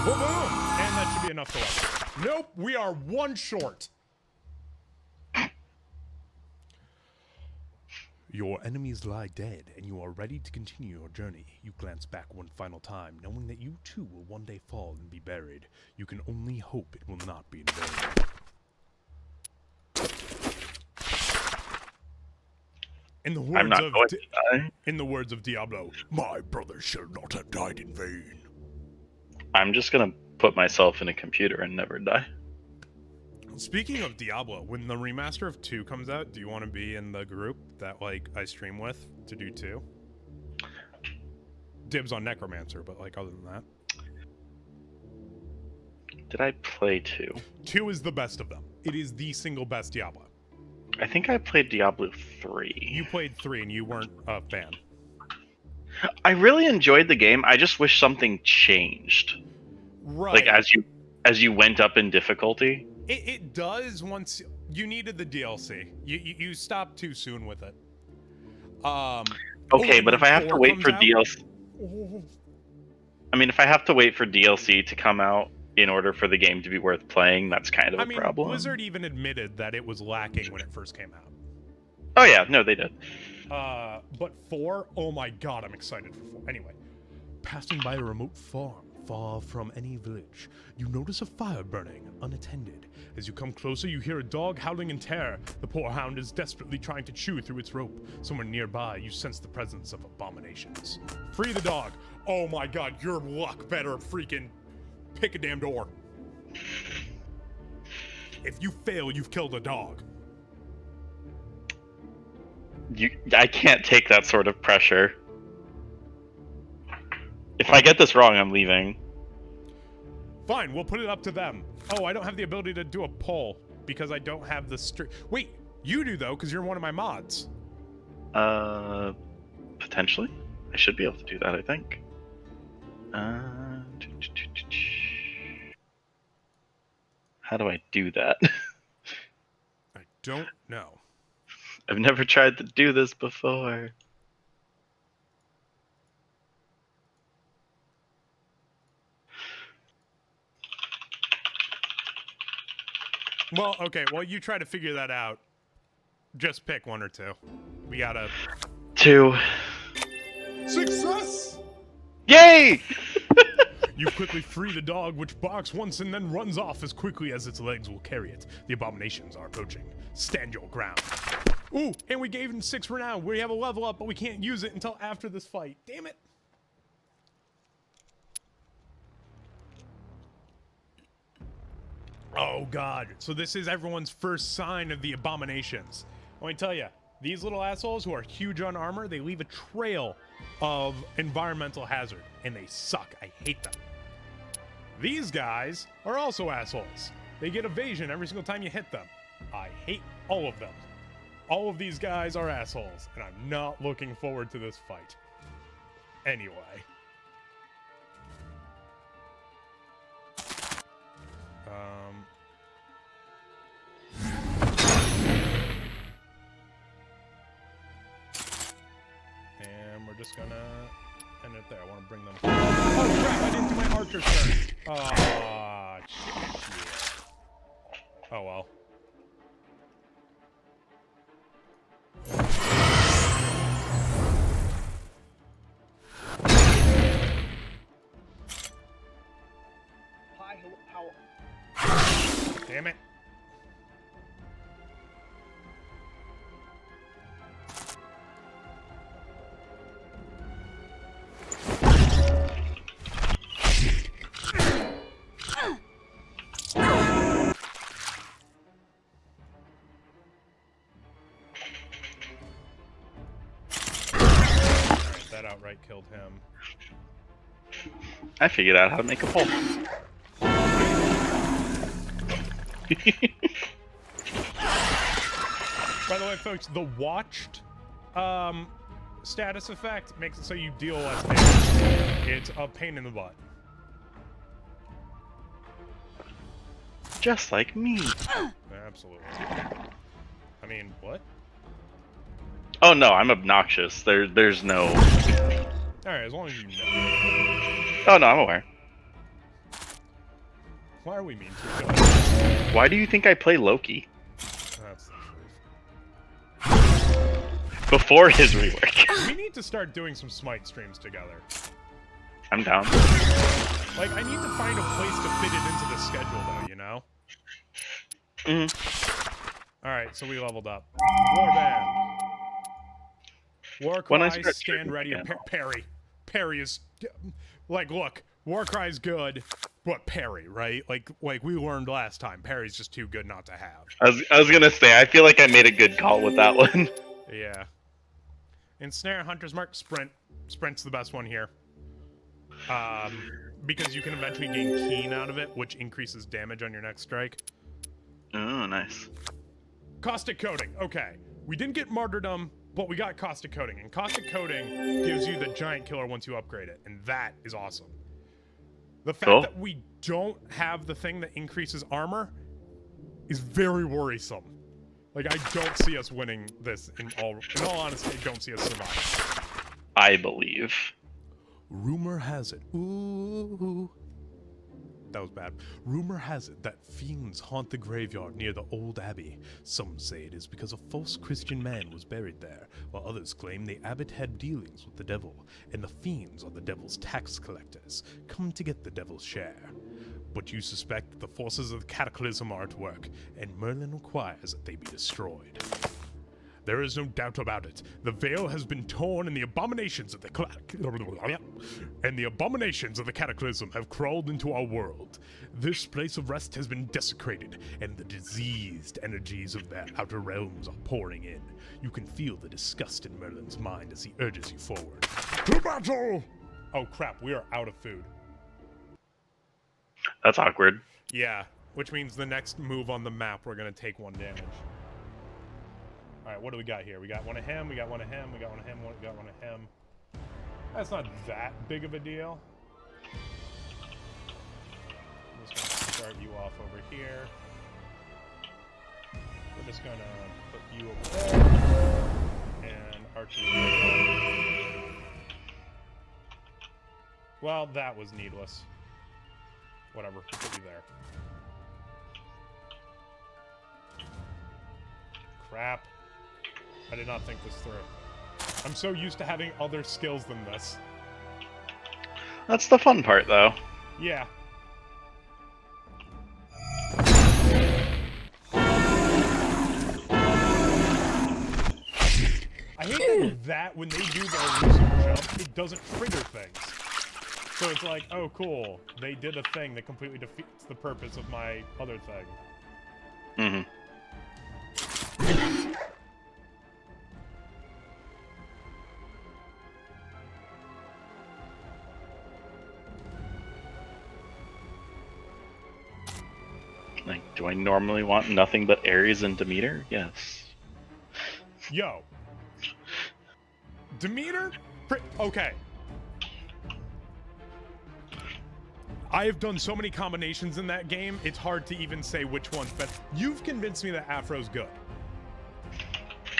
Boom, boom. And that should be enough to level. Nope, we are 1 short. Your enemies lie dead, and you are ready to continue your journey. You glance back one final time, knowing that you too will one day fall and be buried. You can only hope it will not be in vain. In the words of Diablo, my brother shall not have died in vain. I'm just gonna put myself in a computer and never die. Speaking of Diablo, when the remaster of 2 comes out, do you want to be in the group that like I stream with to do 2? Dibs on Necromancer, but like other than that. Did I play 2? 2 is the best of them. It is the single best Diablo. I think I played Diablo 3. You played 3 and you weren't a fan. I really enjoyed the game. I just wish something changed. Right. Like as you went up in difficulty. It does once you needed the DLC. You stopped too soon with it. Okay, but if I have to wait for DLC, I mean, if I have to wait for DLC to come out in order for the game to be worth playing, that's kind of a problem. Blizzard even admitted that it was lacking when it first came out. Oh yeah, no, they did. But 4, oh my god, I'm excited for 4. Anyway, passing by a remote farm far from any village, you notice a fire burning unattended. As you come closer, you hear a dog howling in terror. The poor hound is desperately trying to chew through its rope. Somewhere nearby, you sense the presence of abominations. Free the dog. Oh my god, your luck better freaking pick a damn door. If you fail, you've killed a dog. I can't take that sort of pressure. If I get this wrong, I'm leaving. Fine, we'll put it up to them. Oh, I don't have the ability to do a poll because I don't have the streak. Wait, you do though, because you're one of my mods. Potentially. I should be able to do that, I think. How do I do that? I don't know. I've never tried to do this before. Well, okay, well, you try to figure that out. Just pick 1 or 2. We gotta... 2. Success! Yay! You quickly free the dog, which barks once and then runs off as quickly as its legs will carry it. The abominations are approaching. Stand your ground. Ooh, and we gave him 6 renown. We have a level up, but we can't use it until after this fight. Damn it. Oh god, so this is everyone's first sign of the abominations. Let me tell you, these little assholes who are huge on armor, they leave a trail of environmental hazard, and they suck. I hate them. These guys are also assholes. They get evasion every single time you hit them. I hate all of them. All of these guys are assholes, and I'm not looking forward to this fight. Anyway. And we're just gonna end it there. I want to bring them. Oh crap! I didn't do my archer's turn. Oh shit. Oh well. Damn it. That outright killed him. I figured out how to make a pole. By the way, folks, the watched status effect makes it so you deal less damage. It's a pain in the butt. Just like me. Absolutely. I mean, what? Oh no, I'm obnoxious. There's no... Alright, as long as you know. Oh no, I'm aware. Why are we mean to each other? Why do you think I play Loki? That's the truth. Before his rework. We need to start doing some Smite streams together. I'm down. Like, I need to find a place to fit it into the schedule, though, you know? Alright, so we leveled up. Warband. Warcry, stand ready, parry. Parry is... Like, look, Warcry's good, but parry, right? Like we learned last time, parry's just too good not to have. I was gonna say, I feel like I made a good call with that one. Yeah. Ensnare, Hunter's Mark, Sprint. Sprint's the best one here. Because you can eventually gain Keen out of it, which increases damage on your next strike. Oh, nice. Caustic Coating, okay. We didn't get Martyrdom, but we got Caustic Coating. And Caustic Coating gives you the Giant Killer once you upgrade it, and that is awesome. The fact that we don't have the thing that increases armor is very worrisome. Like, I don't see us winning this in all honesty, I don't see us surviving. I believe. Rumor has it. Ooh. That was bad. Rumor has it that fiends haunt the graveyard near the old abbey. Some say it is because a false Christian man was buried there, while others claim the abbot had dealings with the devil, and the fiends are the devil's tax collectors, come to get the devil's share. But you suspect that the forces of the cataclysm are at work, and Merlin requires that they be destroyed. There is no doubt about it. The veil has been torn, and the abominations of the cataclysm have crawled into our world. This place of rest has been desecrated, and the diseased energies of their outer realms are pouring in. You can feel the disgust in Merlin's mind as he urges you forward. To battle! Oh crap, we are out of food. That's awkward. Yeah, which means the next move on the map, we're gonna take 1 damage. Alright, what do we got here? We got one of him, we got one of him, we got one of him, we got one of him. That's not that big of a deal. I'm just gonna start you off over here. We're just gonna put you over there. And Archie. Well, that was needless. Whatever, put you there. Crap. I did not think this through. I'm so used to having other skills than this. That's the fun part, though. Yeah. I hate that when they do the elusive jump, it doesn't trigger things. So it's like, oh cool, they did a thing that completely defeats the purpose of my other thing. Mm-hmm. Like, do I normally want nothing but Ares and Demeter? Yes. Yo. Demeter? Okay. I have done so many combinations in that game, it's hard to even say which one's best. You've convinced me that Afro's good.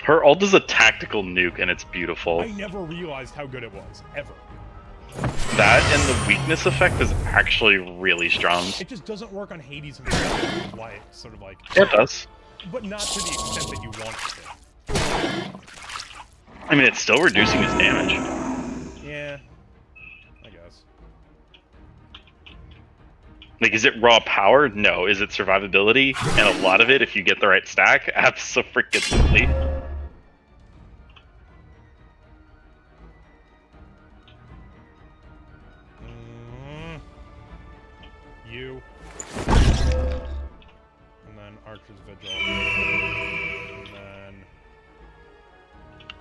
Her ult is a tactical nuke, and it's beautiful. I never realized how good it was, ever. That and the weakness effect is actually really strong. It just doesn't work on Hades himself. Why it's sort of like... It does. But not to the extent that you want it to. I mean, it's still reducing his damage. Yeah. I guess. Like, is it raw power? No. Is it survivability? And a lot of it, if you get the right stack? Absolutely. You. And then Archer's Vigil. And then...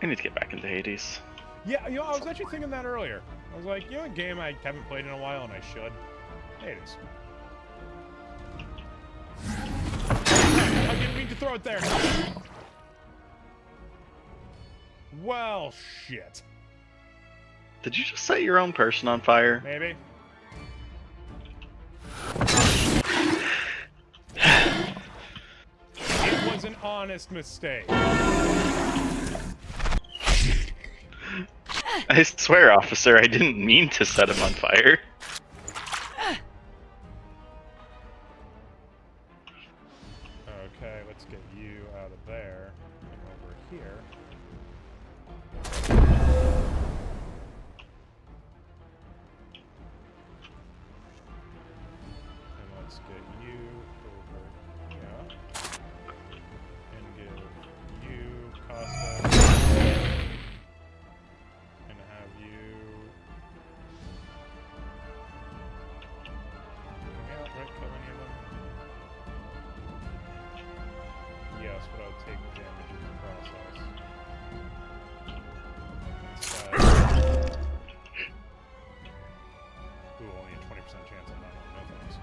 I need to get back into Hades. Yeah, you know, I was actually thinking that earlier. I was like, you know, a game I haven't played in a while and I should. Hades. I didn't mean to throw it there. Well, shit. Did you just set your own person on fire? Maybe. It was an honest mistake. I swear, officer, I didn't mean to set him on fire. Okay, let's get you out of there and over here. And let's get you over here. And give you Costa. And have you... Can we outright kill any of them? Yes, but I'll take damage in the process. Ooh, only a 20% chance on that one. No thanks.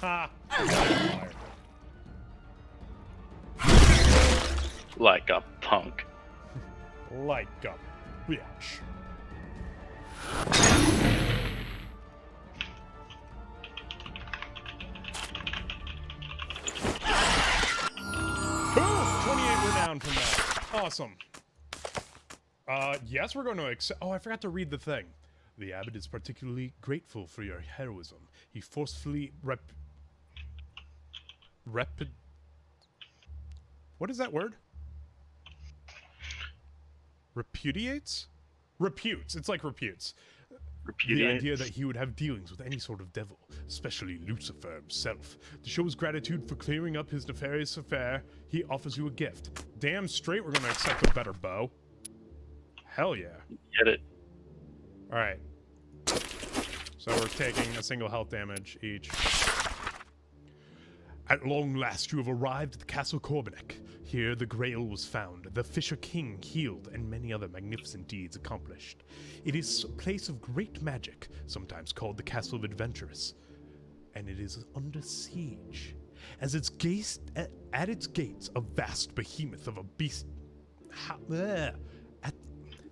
Ha! Like a punk. Like a bitch. Awesome. Yes, we're going to accept. Oh, I forgot to read the thing. The abbot is particularly grateful for your heroism. He forcefully what is that word? Repudiates? Reputes. It's like reputes. The idea that he would have dealings with any sort of devil, especially Lucifer himself. To show his gratitude for clearing up his nefarious affair, he offers you a gift. Damn straight we're gonna accept a better bow. Hell yeah. Get it. Alright. So we're taking a single health damage each. At long last you have arrived at the Castle Corbinek. Here the Grail was found, the Fisher King healed, and many other magnificent deeds accomplished. It is a place of great magic, sometimes called the Castle of Adventurous, and it is under siege. At its gates, a vast behemoth of a beast...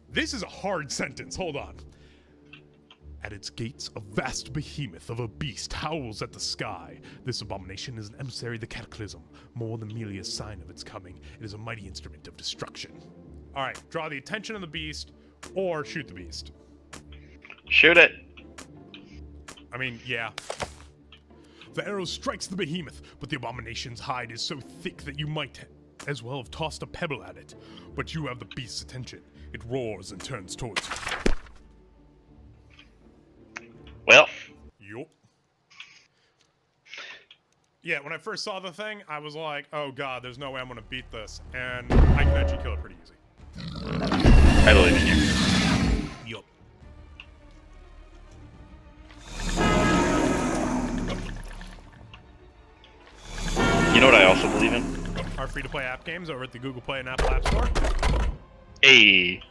This is a hard sentence, hold on. At its gates, a vast behemoth of a beast howls at the sky. This abomination is an emissary of the cataclysm. More than merely a sign of its coming, it is a mighty instrument of destruction. Alright, draw the attention of the beast, or shoot the beast. Shoot it. I mean, yeah. The arrow strikes the behemoth, but the abomination's hide is so thick that you might as well have tossed a pebble at it. But you have the beast's attention. It roars and turns towards you. Well. Yup. Yeah, when I first saw the thing, I was like, oh god, there's no way I'm gonna beat this. And I can actually kill it pretty easy. I believe in you. Yup. You know what I also believe in? Our free-to-play app games over at the Google Play and Apple App Store. Hey.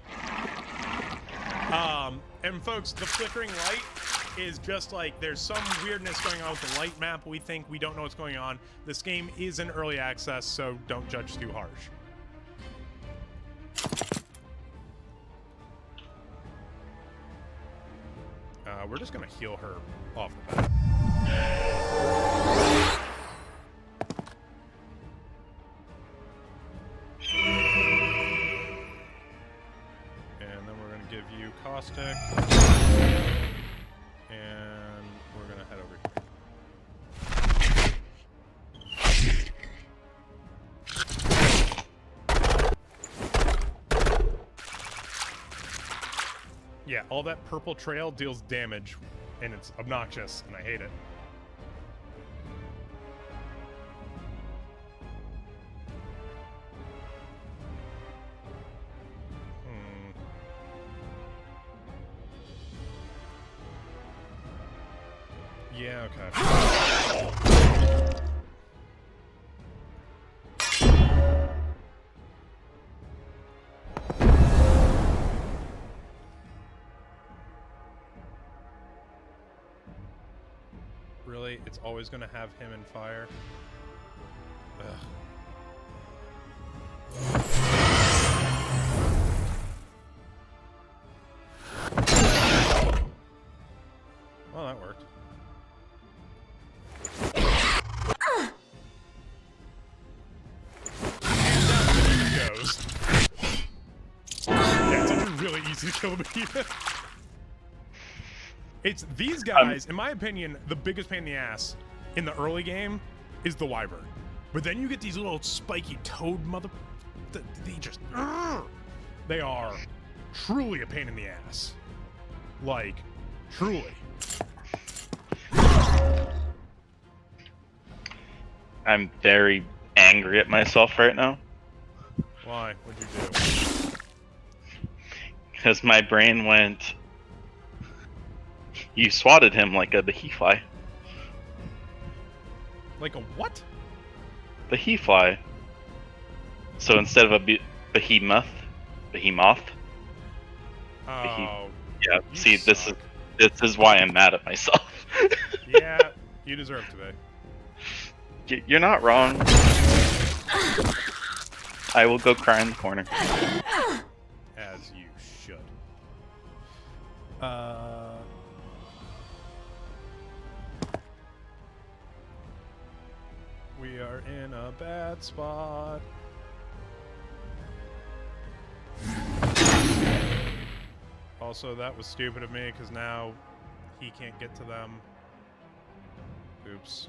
And folks, the flickering light is just like there's some weirdness going on with the light map. We don't know what's going on. This game is in early access, so don't judge too harsh. We're just gonna heal her off the bat. And then we're gonna give you caustic. And we're gonna head over here. Yeah, all that purple trail deals damage, and it's obnoxious, and I hate it. Yeah, okay. Really? It's always gonna have him in fire? Ugh. Well, that worked. Yeah, it's actually really easy to kill the behemoth. It's these guys, in my opinion, the biggest pain in the ass in the early game is the wyvern. But then you get these little spiky toad they just... They are truly a pain in the ass. Like, truly. I'm very angry at myself right now. Why? What'd you do? Because my brain went... You swatted him like a he-fly. Like a what? The he-fly. So instead of a behemoth. Oh. Yeah. See, this is why I'm mad at myself. Yeah, you deserve to be. You're not wrong. I will go cry in the corner. As you should. We are in a bad spot. Also, that was stupid of me, because now he can't get to them. Oops.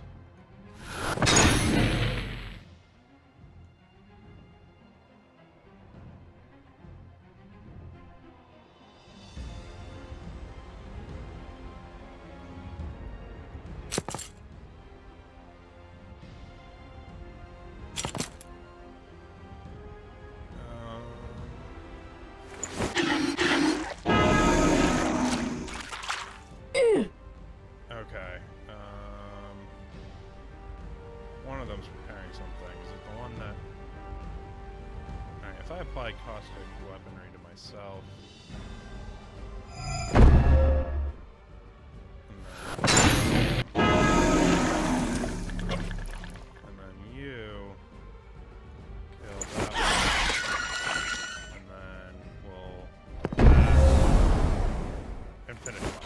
Okay. One of them's preparing something. Is it the one that... Alright, if I apply caustic weaponry to myself... And then you... kill that one. And then we'll... and finish off.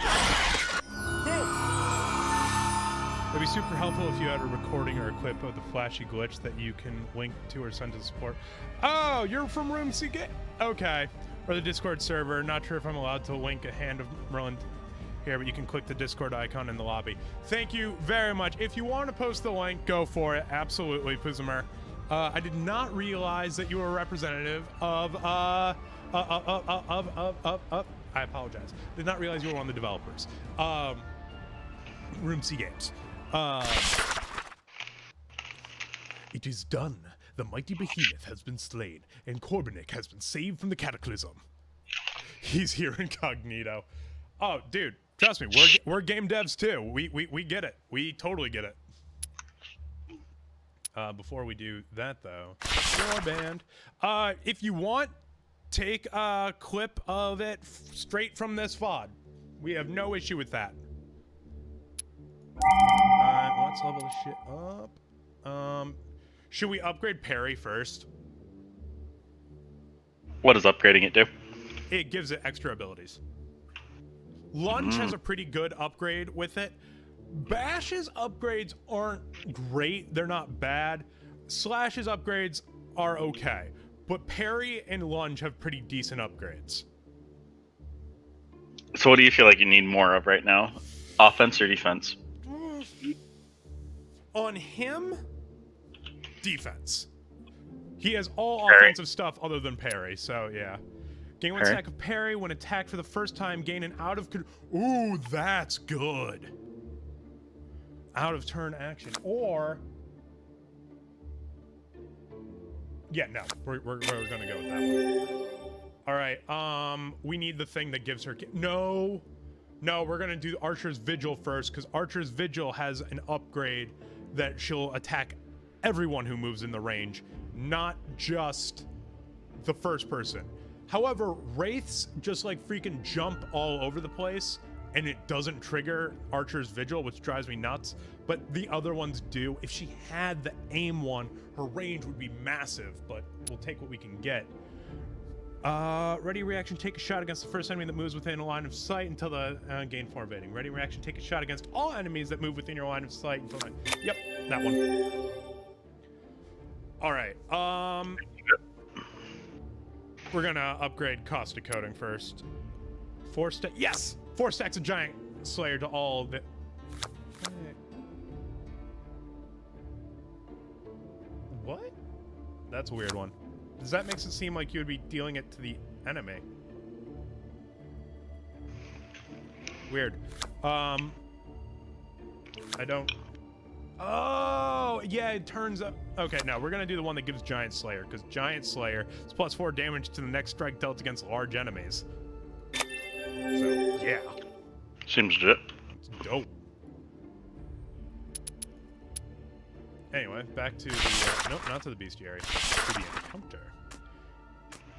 It'd be super helpful if you had a recording or a clip of the flashy glitch that you can link to or send to the support. Oh, you're from Room CK? Okay. Or the Discord server. Not sure if I'm allowed to link a Hand of Merlin here, but you can click the Discord icon in the lobby. Thank you very much. If you want to post the link, go for it. Absolutely, Puzimer. I did not realize that you were a representative of I apologize. Did not realize you were one of the developers. Room C Games. It is done. The mighty behemoth has been slain, and Corbinik has been saved from the cataclysm. He's here incognito. Oh, dude, trust me, we're game devs too. We get it. We totally get it. Before we do that, though, your band. If you want, take a clip of it straight from this VOD. We have no issue with that. Let's level this shit up. Should we upgrade Parry first? What does upgrading it do? It gives it extra abilities. Lunge has a pretty good upgrade with it. Bash's upgrades aren't great. They're not bad. Slash's upgrades are okay. But Parry and Lunge have pretty decent upgrades. So what do you feel like you need more of right now? Offense or defense? On him, defense. He has all Parry. offensive stuff other than parry, so yeah. Gain one stack of parry when attacked for the first time. Gain an out of... Ooh, that's good. Out of turn action. Or... Yeah, no. We're gonna go with that one. Alright, we need the thing that gives her... No! No, we're gonna do Archer's Vigil first, because Archer's Vigil has an upgrade that she'll attack everyone who moves in the range, not just the first person. However, Wraiths just like freaking jump all over the place, and it doesn't trigger Archer's Vigil, which drives me nuts, but the other ones do. If she had the aim one, her range would be massive, but we'll take what we can get. Ready reaction, take a shot against the first enemy that moves within a line of sight until the gain 4 evading. Ready reaction, take a shot against all enemies that move within your line of sight until the... Yep, that one. Alright, we're gonna upgrade Caustic Coating first. 4 stacks, yes! 4 stacks of Giant Slayer to all the... What? That's a weird one. Does that makes it seem like you would be dealing it to the enemy? Weird. I don't... Oh, yeah, it turns up... Okay, no, we're gonna do the one that gives Giant Slayer, because Giant Slayer is plus 4 damage to the next strike dealt against large enemies. So, yeah. Seems legit. It's dope. Anyway, back to the... nope, not to the bestiary. To the encounter.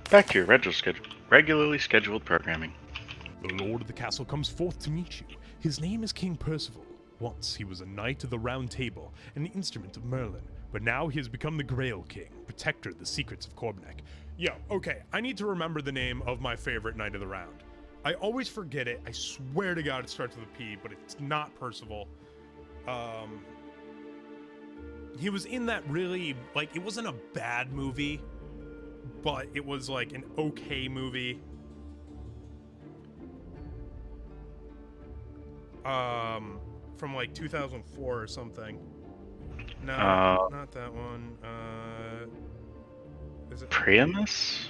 Back to your regularly scheduled programming. The Lord of the Castle comes forth to meet you. His name is King Percival. Once he was a knight of the Round Table and the instrument of Merlin, but now he has become the Grail King, protector of the secrets of Corbinik. Yo, okay, I need to remember the name of my favorite Knight of the Round. I always forget it. I swear to God it starts with a P, but it's not Percival. He was in that really, like, it wasn't a bad movie, but it was like an okay movie. from like 2004 or something. No, not that one. Is it Priamus?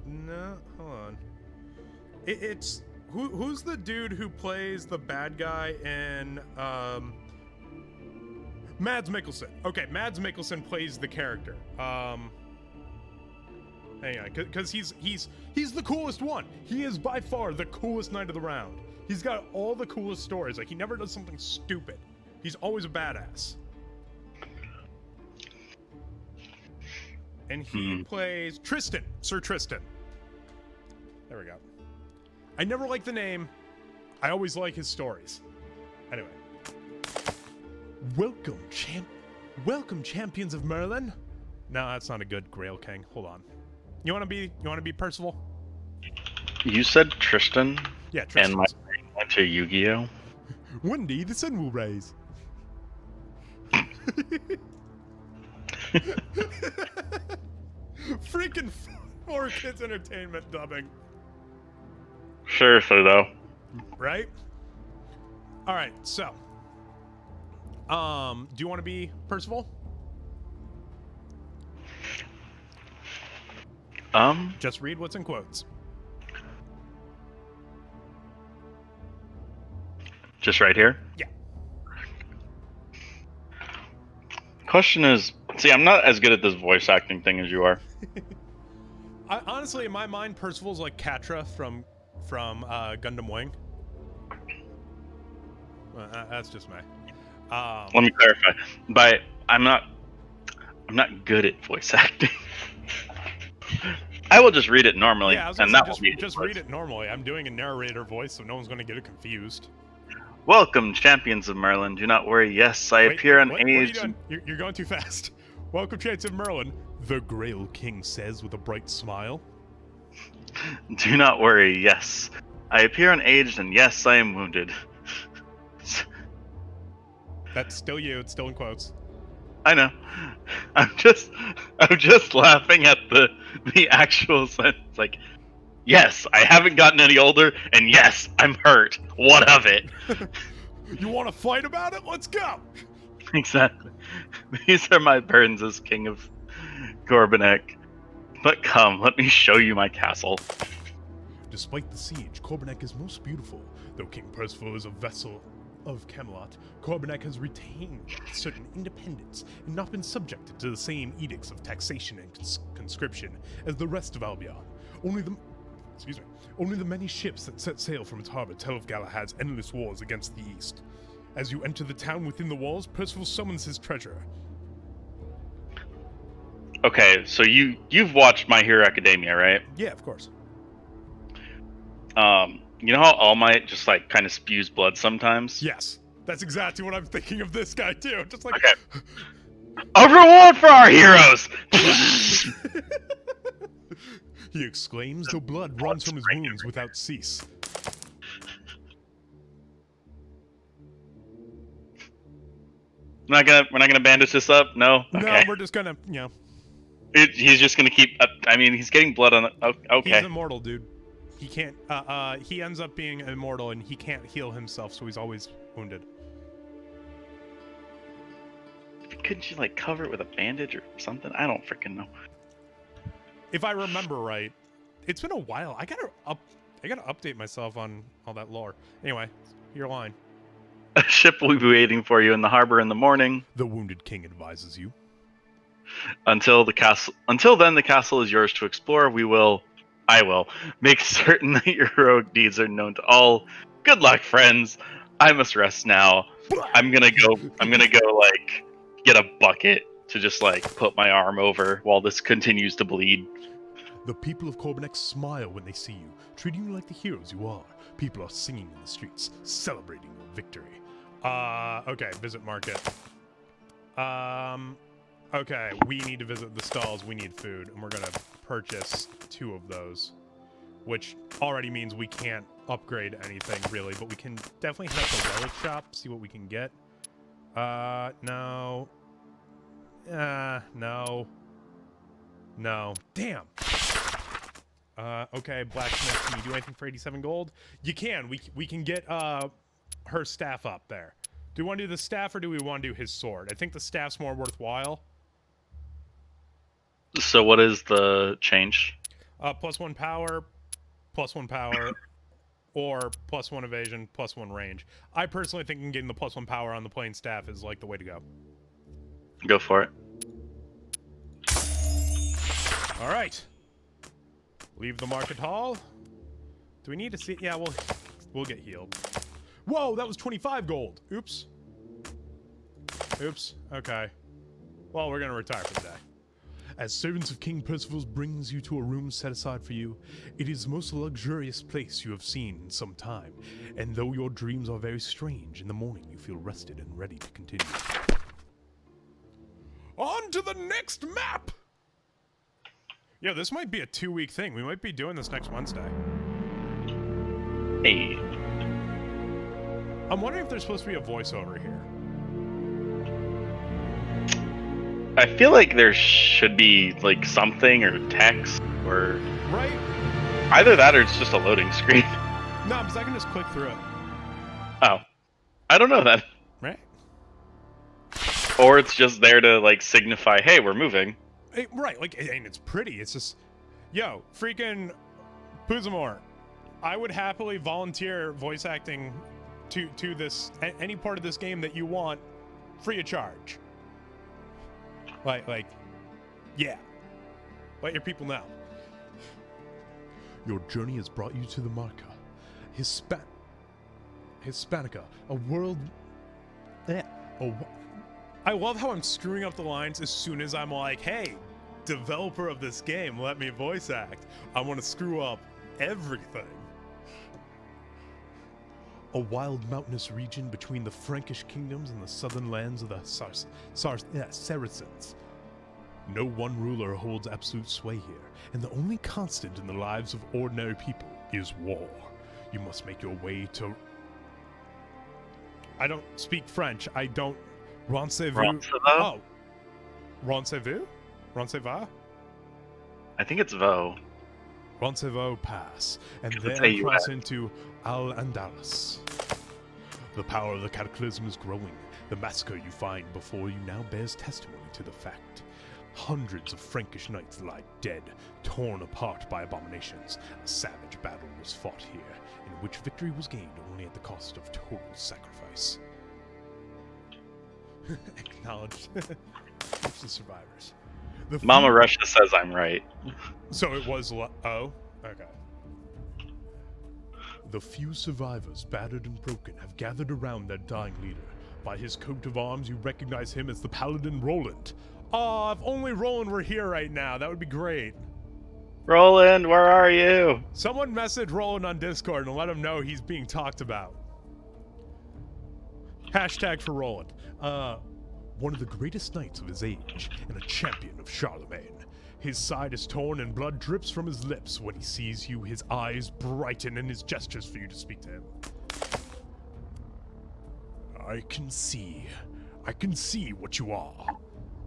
No, hold on. It's who's the dude who plays the bad guy in Mads Mikkelsen. Okay, Mads Mikkelsen plays the character. Hang on, because he's the coolest one. He is by far the coolest knight of the round. He's got all the coolest stories. Like, he never does something stupid. He's always a badass. And he plays Tristan, Sir Tristan. There we go. I never like the name. I always like his stories. Anyway. Welcome, champions of Merlin. No, that's not a good Grail King. Hold on. You want to be Percival? You said Tristan? Yeah, Tristan. And my brain went to Yu-Gi-Oh. One day the sun will rise. Freaking 4Kids Entertainment dubbing. Seriously, though. Right? Alright, so. Do you want to be Percival? Just read what's in quotes. Just right here? Yeah. Question is, see, I'm not as good at this voice acting thing as you are. Honestly, in my mind, Percival's like Catra from Gundam Wing. That's just me. Let me clarify. I'm not good at voice acting. I will just read it normally, yeah, and that will be just read it normally. I'm doing a narrator voice, so no one's going to get it confused. Welcome, champions of Merlin. Do not worry. Yes, I appear on age. What are you doing? You're going too fast. Welcome, champions of Merlin. The Grail King says with a bright smile. Do not worry. Yes, I appear unaged, and yes, I am wounded. That's still you. It's still in quotes. I know. I'm just laughing at the actual sentence. Like, yes, I haven't gotten any older, and yes, I'm hurt. What of it? You want to fight about it? Let's go. Exactly. These are my burdens as King of Gorbanek. But come, let me show you my castle. Despite the siege, Gorbanek is most beautiful. Though King Percival is a vassal of Camelot, Gorbanek has retained certain independence and not been subjected to the same edicts of taxation and conscription as the rest of Albion. Only the many ships that set sail from its harbor tell of Galahad's endless wars against the east. As you enter the town within the walls, Percival summons his treasure. Okay, so you've watched My Hero Academia, right? Yeah, of course. You know how All Might just like kind of spews blood sometimes? Yes, that's exactly what I'm thinking of this guy too. Just like, okay. A reward for our heroes! He exclaims, though blood runs from his wounds without cease. We're not gonna bandage this up. No. Okay. No, we're just gonna, you know. He's just gonna keep. I mean, he's getting blood on. Okay. He's immortal, dude. He can't. He ends up being immortal, and he can't heal himself, so he's always wounded. Couldn't you like cover it with a bandage or something? I don't freaking know. If I remember right, it's been a while. I gotta update myself on all that lore. Anyway, your line. A ship will be waiting for you in the harbor in the morning. The wounded king advises you. Until then, the castle is yours to explore. I will make certain that your heroic deeds are known to all. Good luck, friends. I must rest now. I'm gonna go like get a bucket to just like put my arm over while this continues to bleed. The people of Gorbanek smile when they see you, treating you like the heroes you are. People are singing in the streets, celebrating your victory. Okay, visit market. Okay, we need to visit the stalls, we need food, and we're gonna purchase 2 of those. Which already means we can't upgrade anything, really, but we can definitely hit up the relic shop, see what we can get. No. No. No. Damn! Okay, blacksmith, can you do anything for 87 gold? You can. We can get, her staff up there. Do we want to do the staff or do we want to do his sword? I think the staff's more worthwhile. So what is the change? +1 power, +1 power, or +1 evasion, +1 range. I personally think getting the +1 power on the plain staff is like the way to go. Go for it. All right. Leave the market hall. Do we need to see? Yeah, we'll get healed. Whoa, that was 25 gold. Oops. Oops. Okay. Well, we're gonna retire for the day. As servants of King Percival brings you to a room set aside for you, it is the most luxurious place you have seen in some time. And though your dreams are very strange, in the morning you feel rested and ready to continue. On to the next map! Yeah, this might be a 2-week thing. We might be doing this next Wednesday. Hey. I'm wondering if there's supposed to be a voiceover here. I feel like there should be like something or text or Right? either that or it's just a loading screen. No, because I can just click through it. Oh. I don't know that. Right? Or it's just there to like signify, hey, we're moving. Right, like, and it's pretty. It's just, yo, freaking Puzamore, I would happily volunteer voice acting to this, any part of this game that you want, free of charge. Like, yeah. Let your people know. Your journey has brought you to the Marca, Hispanica, a world. I love how I'm screwing up the lines as soon as I'm like, hey, developer of this game, let me voice act. I want to screw up everything. A wild mountainous region between the Frankish kingdoms and the southern lands of the Saracens. No one ruler holds absolute sway here, and the only constant in the lives of ordinary people is war. You must make your way to... I don't speak French. I don't... Roncevaux? Oh. Roncevaux? Roncevaux? I think it's Vo. Roncevaux Pass, and It's then cross into Al-Andalus. The power of the cataclysm is growing. The massacre you find before you now bears testimony to the fact. Hundreds of Frankish knights lie dead, torn apart by abominations. A savage battle was fought here, in which victory was gained only at the cost of total sacrifice. Acknowledged. It's the survivors. Mama Russia says I'm right. So it was... Oh? Okay. The few survivors, battered and broken, have gathered around their dying leader. By his coat of arms, you recognize him as the Paladin Roland. Oh, if only Roland were here right now, that would be great. Roland, where are you? Someone message Roland on Discord and let him know he's being talked about. Hashtag for Roland. One of the greatest knights of his age, and a champion of Charlemagne. His side is torn and blood drips from his lips. When he sees you, his eyes brighten and his gestures for you to speak to him. I can see what you are.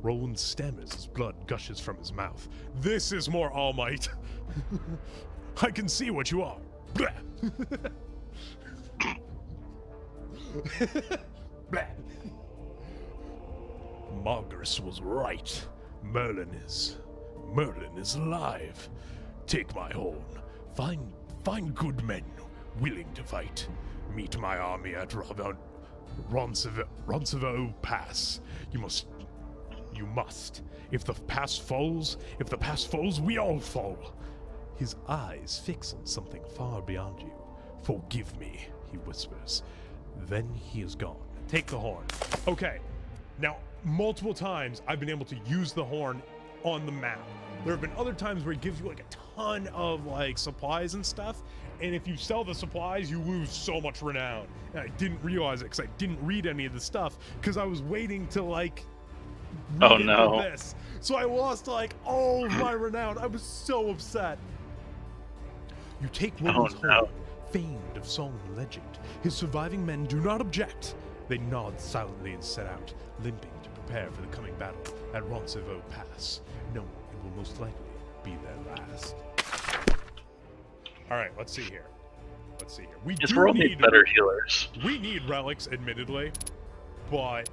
Roland stammers as blood gushes from his mouth. This is more All Might. I can see what you are. Blah. Blah. Margaret was right. Merlin is alive. Take my horn. Find good men willing to fight. Meet my army at Roncevaux Pass. You must. If the pass falls, we all fall. His eyes fix on something far beyond you. Forgive me, he whispers. Then he is gone. Take the horn. Okay. Now, multiple times I've been able to use the horn on the map. There have been other times where it gives you like a ton of like supplies and stuff, and if you sell the supplies, you lose so much renown. And I didn't realize it because I didn't read any of the stuff because I was waiting to like read this. So I lost like all of my renown. I was so upset. You take Roland's horn, famed of song and legend. His surviving men do not object. They nod silently and set out, limping to prepare for the coming battle at Roncevaux Pass. Knowing it will most likely be their last. Alright, let's see here. let's see here. We This do world needs better healers. We need relics, admittedly, but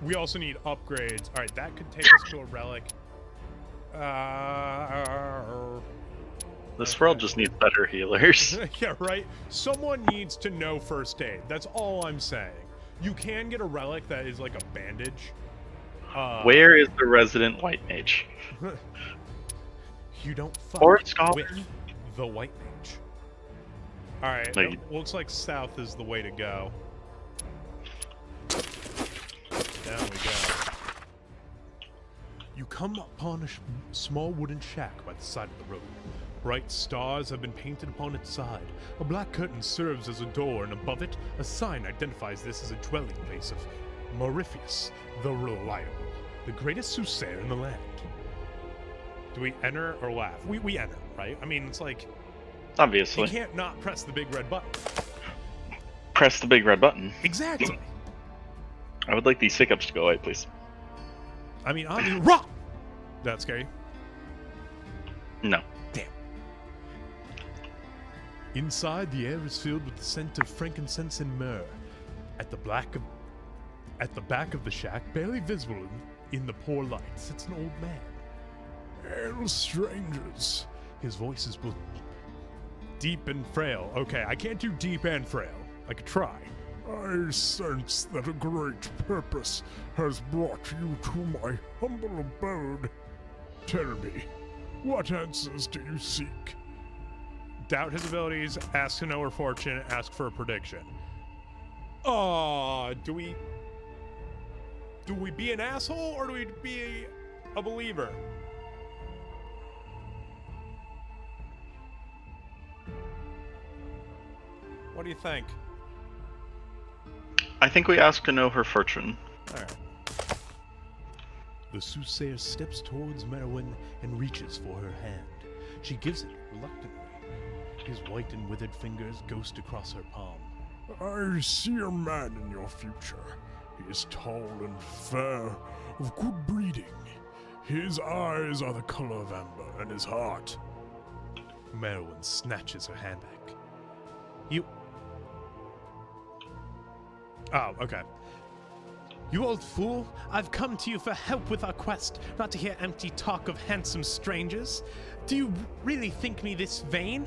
we also need upgrades. All right, that could take us to a relic. This world just needs better healers. Yeah, right? Someone needs to know first aid. That's all I'm saying. You can get a relic that is like a bandage. Where is the resident white mage? You don't fuck Or scholar. with the white mage. Alright, Like, looks like south is the way to go. Down we go. You come upon a small wooden shack by the side of the road. Bright stars have been painted upon its side. A black curtain serves as a door, and above it, a sign identifies this as a dwelling place of Morifius, the Reliable, the greatest soothsayer in the land. Do we enter or laugh? We enter, right? I mean, it's like... Obviously. You can't not press the big red button. Press the big red button. Exactly. I would like these hiccups to go away, please. I mean, rock! That's scary. No. Damn. Inside, the air is filled with the scent of frankincense and myrrh. At the back of the shack, barely visible in the poor light, sits an old man. Hail, strangers. His voice is both deep and frail. Okay, I can't do deep and frail. I could try. I sense that a great purpose has brought you to my humble abode. Tell me, what answers do you seek? Doubt his abilities, ask to know her fortune, ask for a prediction. Do we be an asshole or do we be a believer? What do you think? I think we ask to know her fortune. Alright. The soothsayer steps towards Merwin and reaches for her hand. She gives it reluctantly. His white and withered fingers ghost across her palm. I see a man in your future. He is tall and fair, of good breeding. His eyes are the color of amber, and his heart... Merwin snatches her hand back. You... Oh, okay. You old fool, I've come to you for help with our quest, not to hear empty talk of handsome strangers. Do you really think me this vain?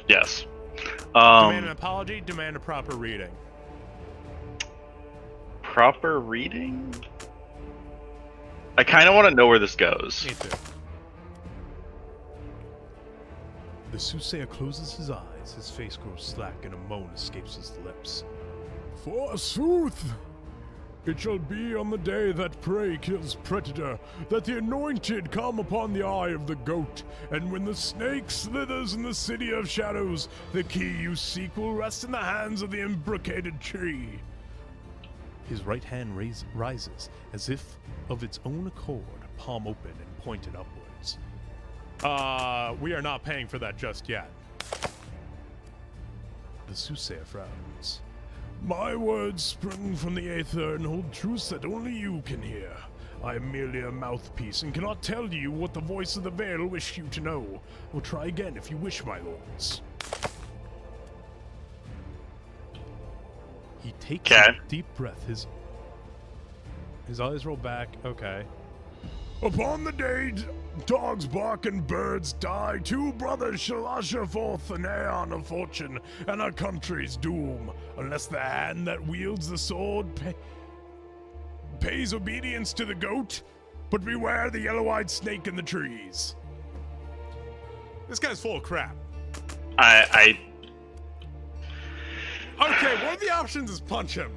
Yes. Demand an apology, demand a proper reading. Proper reading? I kind of want to know where this goes. Me too. The soothsayer closes his eyes, his face grows slack, and a moan escapes his lips. Forsooth! It shall be on the day that prey kills predator, that the anointed come upon the eye of the goat, and when the snake slithers in the city of shadows, the key you seek will rest in the hands of the imbricated tree. His right hand rises, as if of its own accord, palm open and pointed upwards. We are not paying for that just yet. The soothsayer frowns. My words spring from the aether and hold truths that only you can hear. I am merely a mouthpiece and cannot tell you what the voice of the veil wish you to know. We'll try again if you wish, my lords. He takes a deep breath. His eyes roll back. Okay. Upon the day dogs bark and birds die, two brothers shall usher forth an aeon of fortune and a country's doom, unless the hand that wields the sword pays obedience to the goat. But beware the yellow-eyed snake in the trees. This guy's full of crap. I Okay, one of the options is punch him.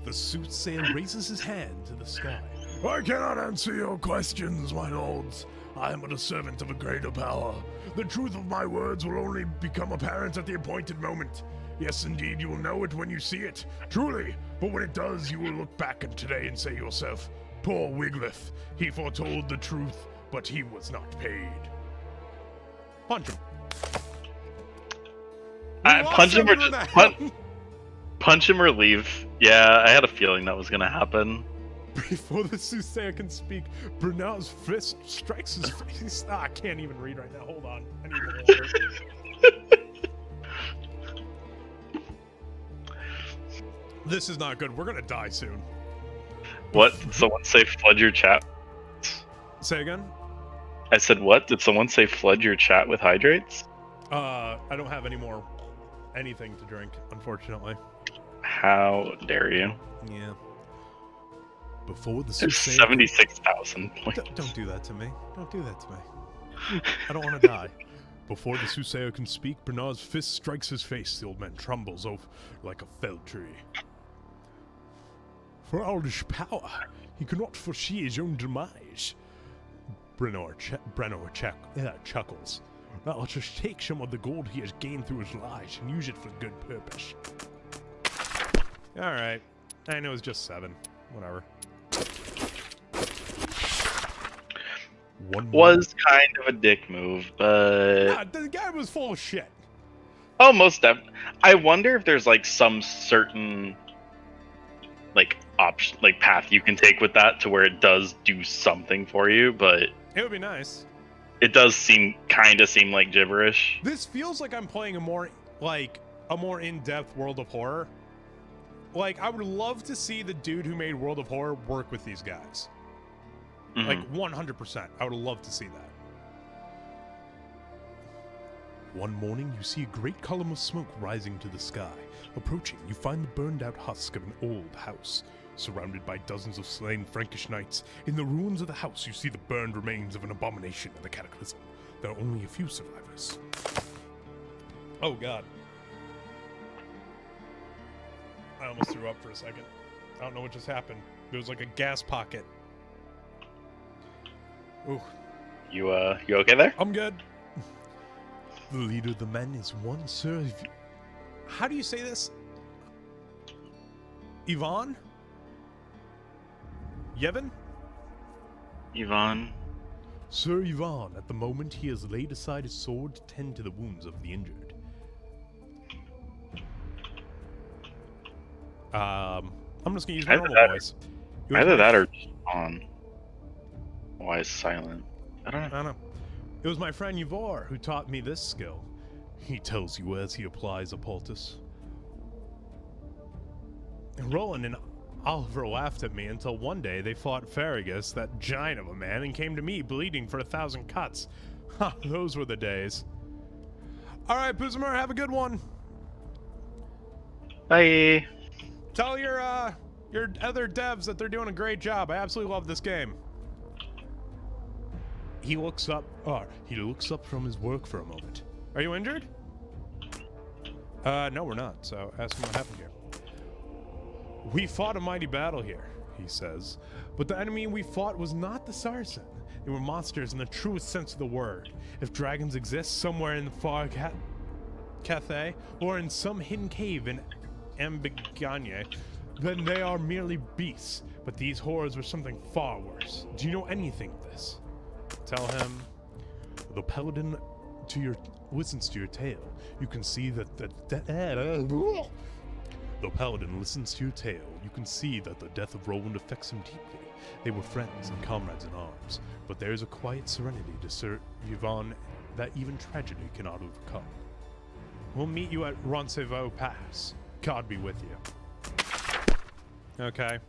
The soothsayer raises his hand to the sky. I cannot answer your questions, my lords. I am but a servant of a greater power. The truth of my words will only become apparent at the appointed moment. Yes, indeed, you will know it when you see it. Truly. But when it does, you will look back at today and say to yourself, poor Wiglith. He foretold the truth, but he was not paid. Punch him. punch him or punch him or leave. Yeah, I had a feeling that was gonna happen. Before the soothsayer can speak, Bernard's fist strikes his face. I can't even read right now. Hold on. I need more water. This is not good. We're gonna die soon. What? Did someone say flood your chat? Say again? I said what? Did someone say flood your chat with hydrates? I don't have any more anything to drink, unfortunately. How dare you? Yeah. Before the There's soothsayer... 76,000 points. Don't do that to me. Don't do that to me. I don't want to die. Before the soothsayer can speak, Bernard's fist strikes his face. The old man trembles over like a felled tree. For owlish power, he cannot foresee his own demise. Brenor chuckles. Now let's just take some of the gold he has gained through his lies and use it for good purpose. Alright. I know it's just 7. Whatever. Was kind of a dick move, but... Yeah, the guy was full of shit. Oh, most definitely. I wonder if there's like some certain like option, like path you can take with that to where it does do something for you, but It would be nice. it does kind of seem like gibberish. This feels like I'm playing a more in-depth World of Horror. Like, I would love to see the dude who made World of Horror work with these guys. Mhm. Like, 100%. I would love to see that. One morning, you see a great column of smoke rising to the sky. Approaching, you find the burned-out husk of an old house. Surrounded by dozens of slain Frankish knights, in the ruins of the house, you see the burned remains of an abomination of the Cataclysm. There are only a few survivors. Oh, God. I almost threw up for a second. I don't know what just happened. There was like a gas pocket. Ooh. You okay there? I'm good. The leader of the men is one Sir... How do you say this? Yvonne? Yevon? Yvonne? Sir Yvonne, at the moment he has laid aside his sword to tend to the wounds of the injured. I'm just gonna use my normal voice. Either that or on. Why is silent? I don't know. It was my friend Yvor who taught me this skill. He tells you as he applies a poultice. Roland and Oliver laughed at me until one day they fought Ferragus, that giant of a man, and came to me bleeding for 1,000 cuts. Ha, those were the days. Alright, Puzimer, have a good one. Bye. Tell your other devs that they're doing a great job. I absolutely love this game. He looks up from his work for a moment. Are you injured? No, we're not, so ask him what happened here. We fought a mighty battle here, he says, but the enemy we fought was not the Saracen. They were monsters in the truest sense of the word. If dragons exist somewhere in the far Cathay, or in some hidden cave in Ambiganye, then they are merely beasts, but these horrors were something far worse. Do you know anything of this? Tell him, the paladin listens to your tale. You can see that the paladin listens to your tale. You can see that the death of Roland affects him deeply. They were friends and comrades in arms, but there is a quiet serenity to Sir Yvonne that even tragedy cannot overcome. We'll meet you at Roncesvalles Pass. God be with you. Okay.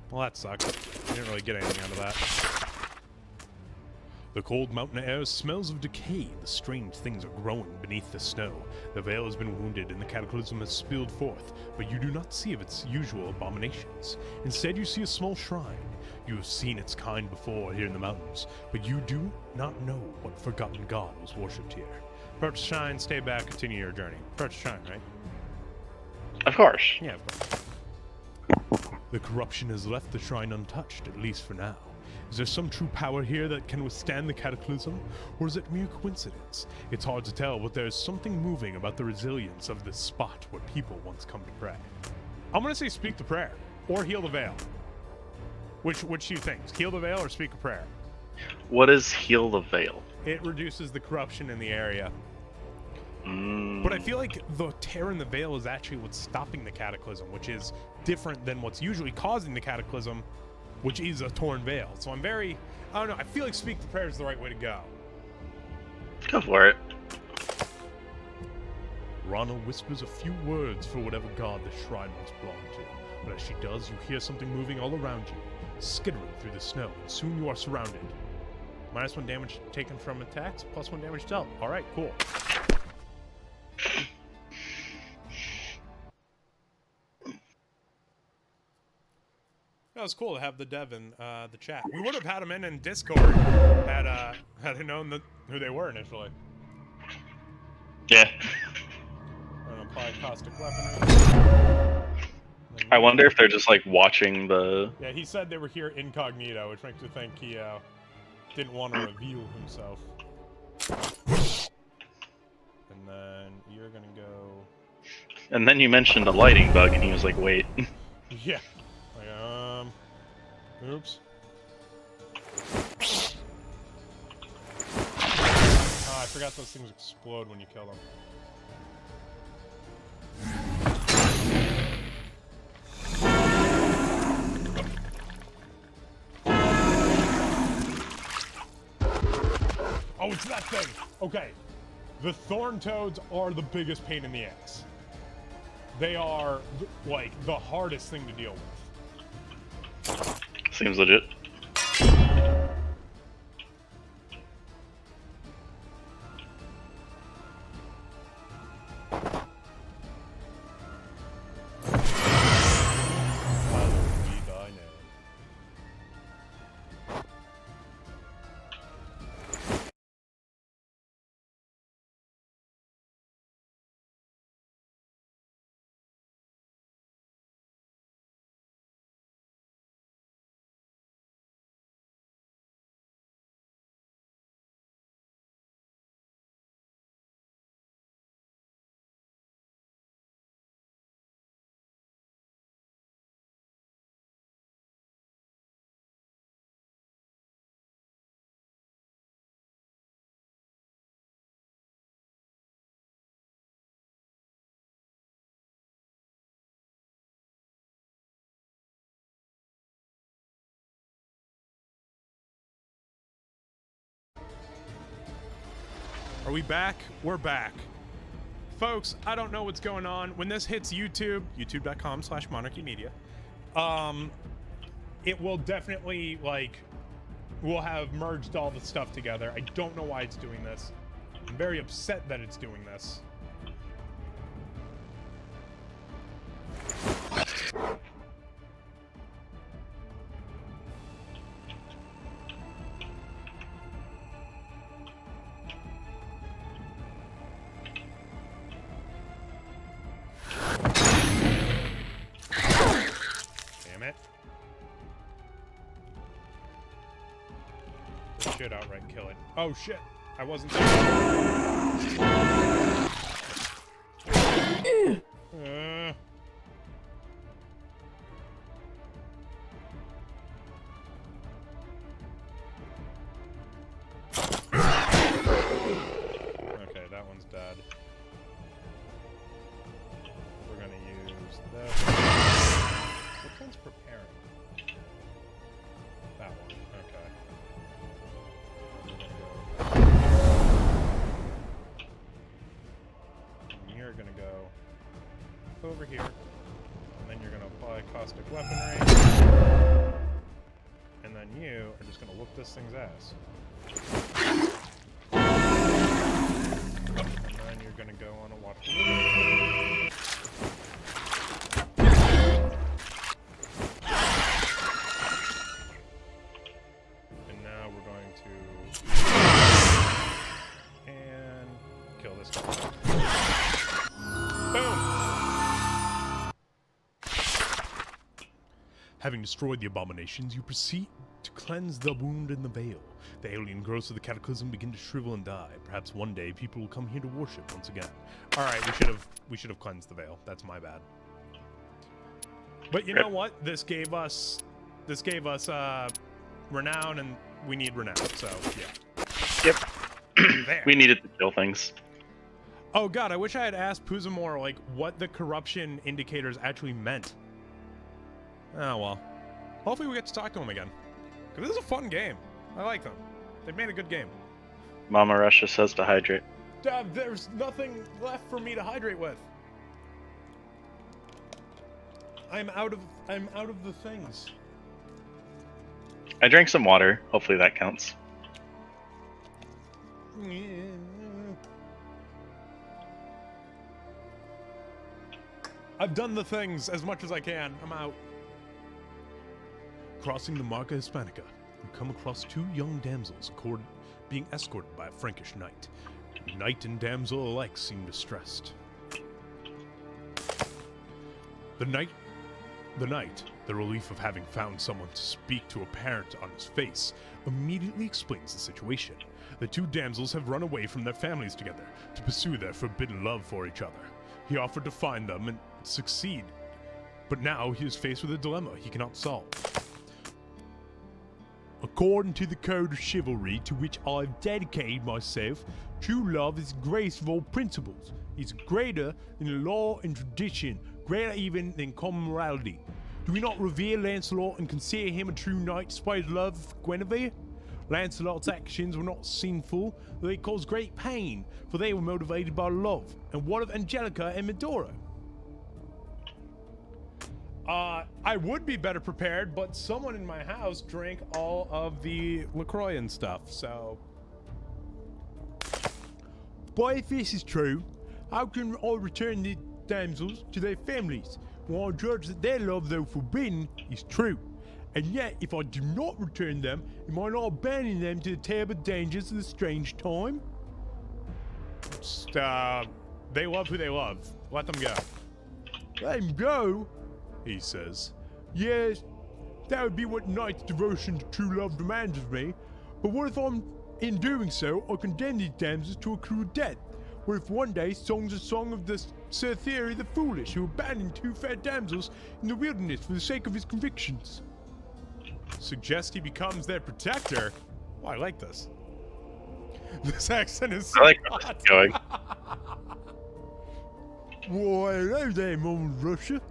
Well, that sucked. You didn't really get anything out of that. The cold mountain air smells of decay. The strange things are growing beneath the snow. The veil has been wounded and the cataclysm has spilled forth, but you do not see of its usual abominations. Instead, you see a small shrine. You have seen its kind before here in the mountains, but you do not know what forgotten god was worshipped here. Perch Shrine, stay back, continue your journey. Perch Shrine, right? Of course. Yeah, of course. The corruption has left the shrine untouched, at least for now. Is there some true power here that can withstand the cataclysm, or is it mere coincidence? It's hard to tell, but there's something moving about the resilience of this spot where people once come to pray. I'm gonna say speak the prayer, or heal the veil. Which do you think? Heal the veil or speak a prayer? What is heal the veil? It reduces the corruption in the area. But I feel like the tear in the veil is actually what's stopping the cataclysm, which is different than what's usually causing the cataclysm, which is a torn veil. So I'm very, I don't know, I feel like speak the prayer is the right way to go. Go for it. Rana whispers a few words for whatever god the shrine once belonged to, but as she does, you hear something moving all around you, skittering through the snow, and soon you are surrounded. -1 damage taken from attacks, +1 damage dealt. Alright, cool. That was cool to have the dev in the chat. We would have had him in Discord had I known who they were initially. Yeah. I don't know, probably caustic weaponry. I wonder if they're just like watching the. Yeah, he said they were here incognito, which makes me think he didn't want to reveal himself. And then you're gonna go. And then you mentioned a lighting bug, and he was like, "Wait." Yeah. Like, oops. Oh, I forgot those things explode when you kill them. Oh, it's that thing! Okay. The thorn toads are the biggest pain in the ass. They are, like, the hardest thing to deal with. Seems legit. Are we back? We're back. Folks, I don't know what's going on. When this hits YouTube, youtube.com/monarchymedia, it will definitely, like, we'll have merged all the stuff together. I don't know why it's doing this. I'm very upset that it's doing this. Damn it. This should outright kill it. Oh shit! I wasn't there. Okay, that one's dead. We're gonna use this. Which one's preparing? That one. Okay. And you're gonna go over here, and then you're gonna apply caustic weaponry, and then you are just gonna whoop this thing's ass. And then you're gonna go on a watch. And now we're going to and kill this guy. Boom! Having destroyed the abominations, you proceed to cleanse the wound in the veil. The alien growths of the cataclysm begin to shrivel and die. Perhaps one day people will come here to worship once again. All right, we should have cleansed the veil. That's my bad. But you know what? This gave us renown, and we need renown. So yeah. Yep. There. We needed to kill things. Oh god, I wish I had asked Puzamore like what the corruption indicators actually meant. Oh well. Hopefully we get to talk to them again. Because this is a fun game. I like them. They made a good game. Mama Russia says to hydrate. There's nothing left for me to hydrate with. I'm out of the things. I drank some water. Hopefully that counts. I've done the things as much as I can. I'm out. Crossing the Marca Hispanica, you come across two young damsels being escorted by a Frankish knight. Knight and damsel alike seem distressed. The knight, the relief of having found someone to speak to a parent on his face, immediately explains the situation. The two damsels have run away from their families together to pursue their forbidden love for each other. He offered to find them and succeed, but now he is faced with a dilemma he cannot solve. According to the code of chivalry to which I've dedicated myself, true love is the greatest of all principles. It's greater than law and tradition, greater even than common morality. Do we not revere Lancelot and consider him a true knight despite his love for Guinevere? Lancelot's actions were not sinful, they caused great pain, for they were motivated by love. And what of Angelica and Medora? I would be better prepared, but someone in my house drank all of the LaCroix and stuff, so... But if this is true, how can I return the damsels to their families when I judge that their love, though forbidden, is true? And yet, if I do not return them, am I not abandoning them to the terrible dangers of the strange time? Just, they love who they love. Let them go. Let them go? He says. Yes, that would be what knight's devotion to true love demands of me. But what if in doing so, I condemn these damsels to a cruel death? What if one day song's a song of the Sir Theory the Foolish, who abandoned two fair damsels in the wilderness for the sake of his convictions? Suggest he becomes their protector? Oh, I like this. This accent is so I like where this is going. Why, hello there, Mama Russia.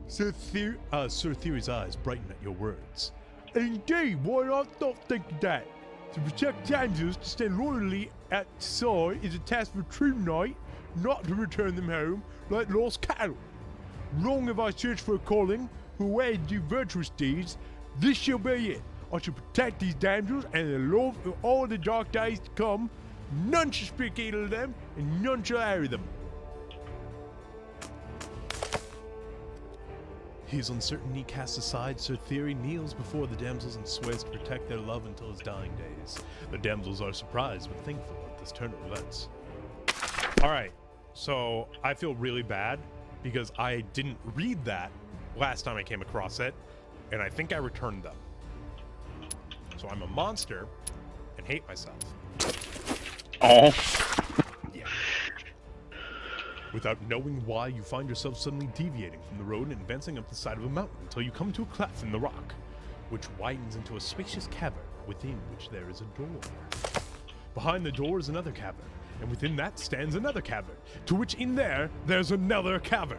Sir Theory's eyes brighten at your words. Indeed, why not think of that? To protect damsels to stand loyally at side is a task for a true knight, not to return them home like lost cattle. Long have I searched for a calling, who way to do virtuous deeds. This shall be it. I shall protect these damsels and the love of all the dark days to come. None shall speak ill of them, and none shall harry them. His uncertainty cast aside, Sir Theory kneels before the damsels and swears to protect their love until his dying days. The damsels are surprised but thankful at this turn of events. Alright, so I feel really bad because I didn't read that last time I came across it, and I think I returned them. So I'm a monster and hate myself. Oh. Yeah. Without knowing why, you find yourself suddenly deviating from the road and advancing up the side of a mountain until you come to a cleft in the rock, which widens into a spacious cavern, within which there is a door. Behind the door is another cavern, and within that stands another cavern, to which in there's another cavern.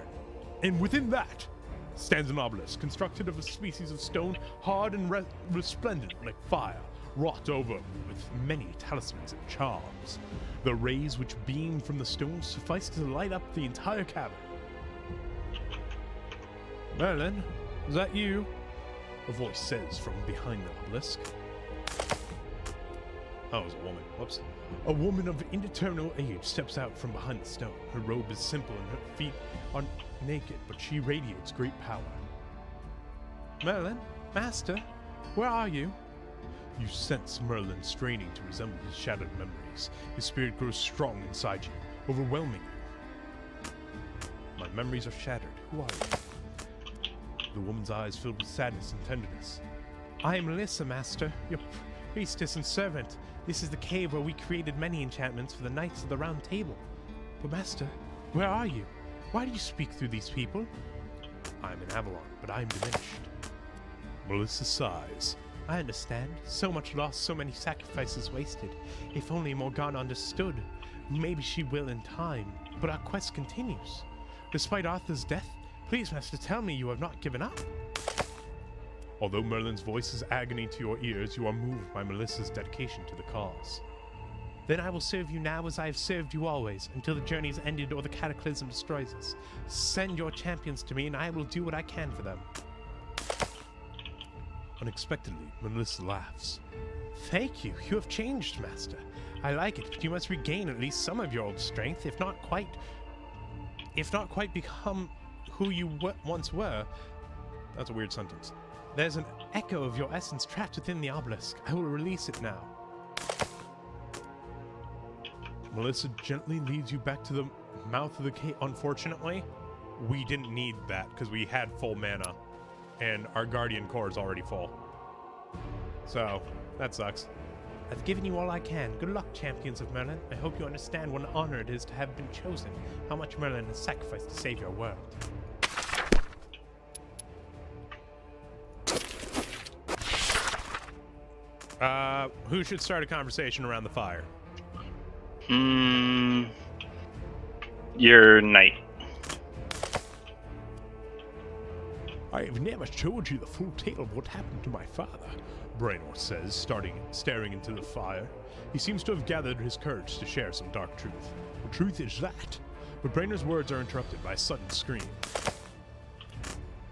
And within that stands an obelisk, constructed of a species of stone, hard and resplendent like fire, wrought over with many talismans and charms. The rays which beam from the stone suffice to light up the entire cavern. Merlin, is that you? A voice says from behind the obelisk. Oh, it was a woman. Whoops. A woman of indeterminate age steps out from behind the stone. Her robe is simple and her feet are naked, but she radiates great power. Merlin, master, where are you? You sense Merlin straining to resemble his shattered memories. His spirit grows strong inside you, overwhelming you. My memories are shattered. Who are you? The woman's eyes filled with sadness and tenderness. I am Alyssa, master, your priestess and servant. This is the cave where we created many enchantments for the Knights of the Round Table. But master, where are you? Why do you speak through these people? I am in Avalon, but I am diminished. Melissa sighs. I understand. So much loss, so many sacrifices wasted. If only Morgana understood. Maybe she will in time. But our quest continues. Despite Arthur's death, please, master, tell me you have not given up. Although Merlin's voice is agony to your ears, you are moved by Melissa's dedication to the cause. Then I will serve you now as I have served you always, until the journey is ended or the cataclysm destroys us. Send your champions to me, and I will do what I can for them. Unexpectedly, Melissa laughs. Thank you. You have changed, Master. I like it, but you must regain at least some of your old strength, if not quite become who you once were. That's a weird sentence. There's an echo of your essence trapped within the obelisk. I will release it now. Melissa gently leads you back to the mouth of the cave. Unfortunately, we didn't need that because we had full mana, and our Guardian Core is already full. So, that sucks. I've given you all I can. Good luck, champions of Merlin. I hope you understand what an honor it is to have been chosen. How much Merlin has sacrificed to save your world. Who should start a conversation around the fire? Your knight. I have never told you the full tale of what happened to my father, Braynor says, staring into the fire. He seems to have gathered his courage to share some dark truth. What truth is that? But Braynor's words are interrupted by a sudden scream.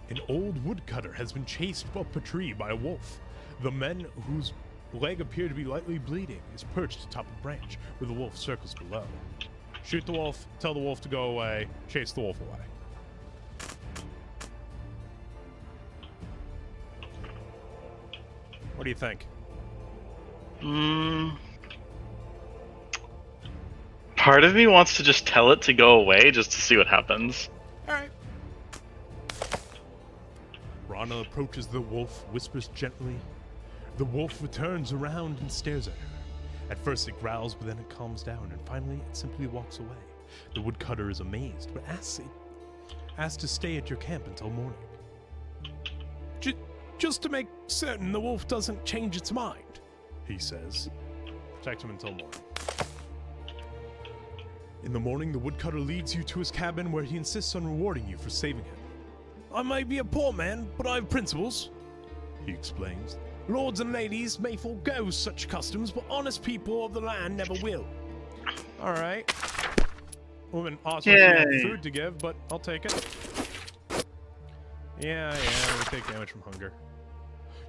An old woodcutter has been chased up a tree by a wolf. The man whose leg appeared to be lightly bleeding is perched atop a branch where the wolf circles below. Shoot the wolf, tell the wolf to go away, chase the wolf away. What do you think? Part of me wants to just tell it to go away just to see what happens. Alright. Rana approaches the wolf, whispers gently. The wolf returns around and stares at her. At first it growls, but then it calms down, and finally it simply walks away. The woodcutter is amazed, but asks to stay at your camp until morning. Just to make certain the wolf doesn't change its mind, he says. Protect him until morning. In the morning, the woodcutter leads you to his cabin where he insists on rewarding you for saving him. I may be a poor man, but I have principles, he explains. Lords and ladies may forego such customs, but honest people of the land never will. Alright. Woman also has food to give, but I'll take it. Yeah, we take damage from hunger.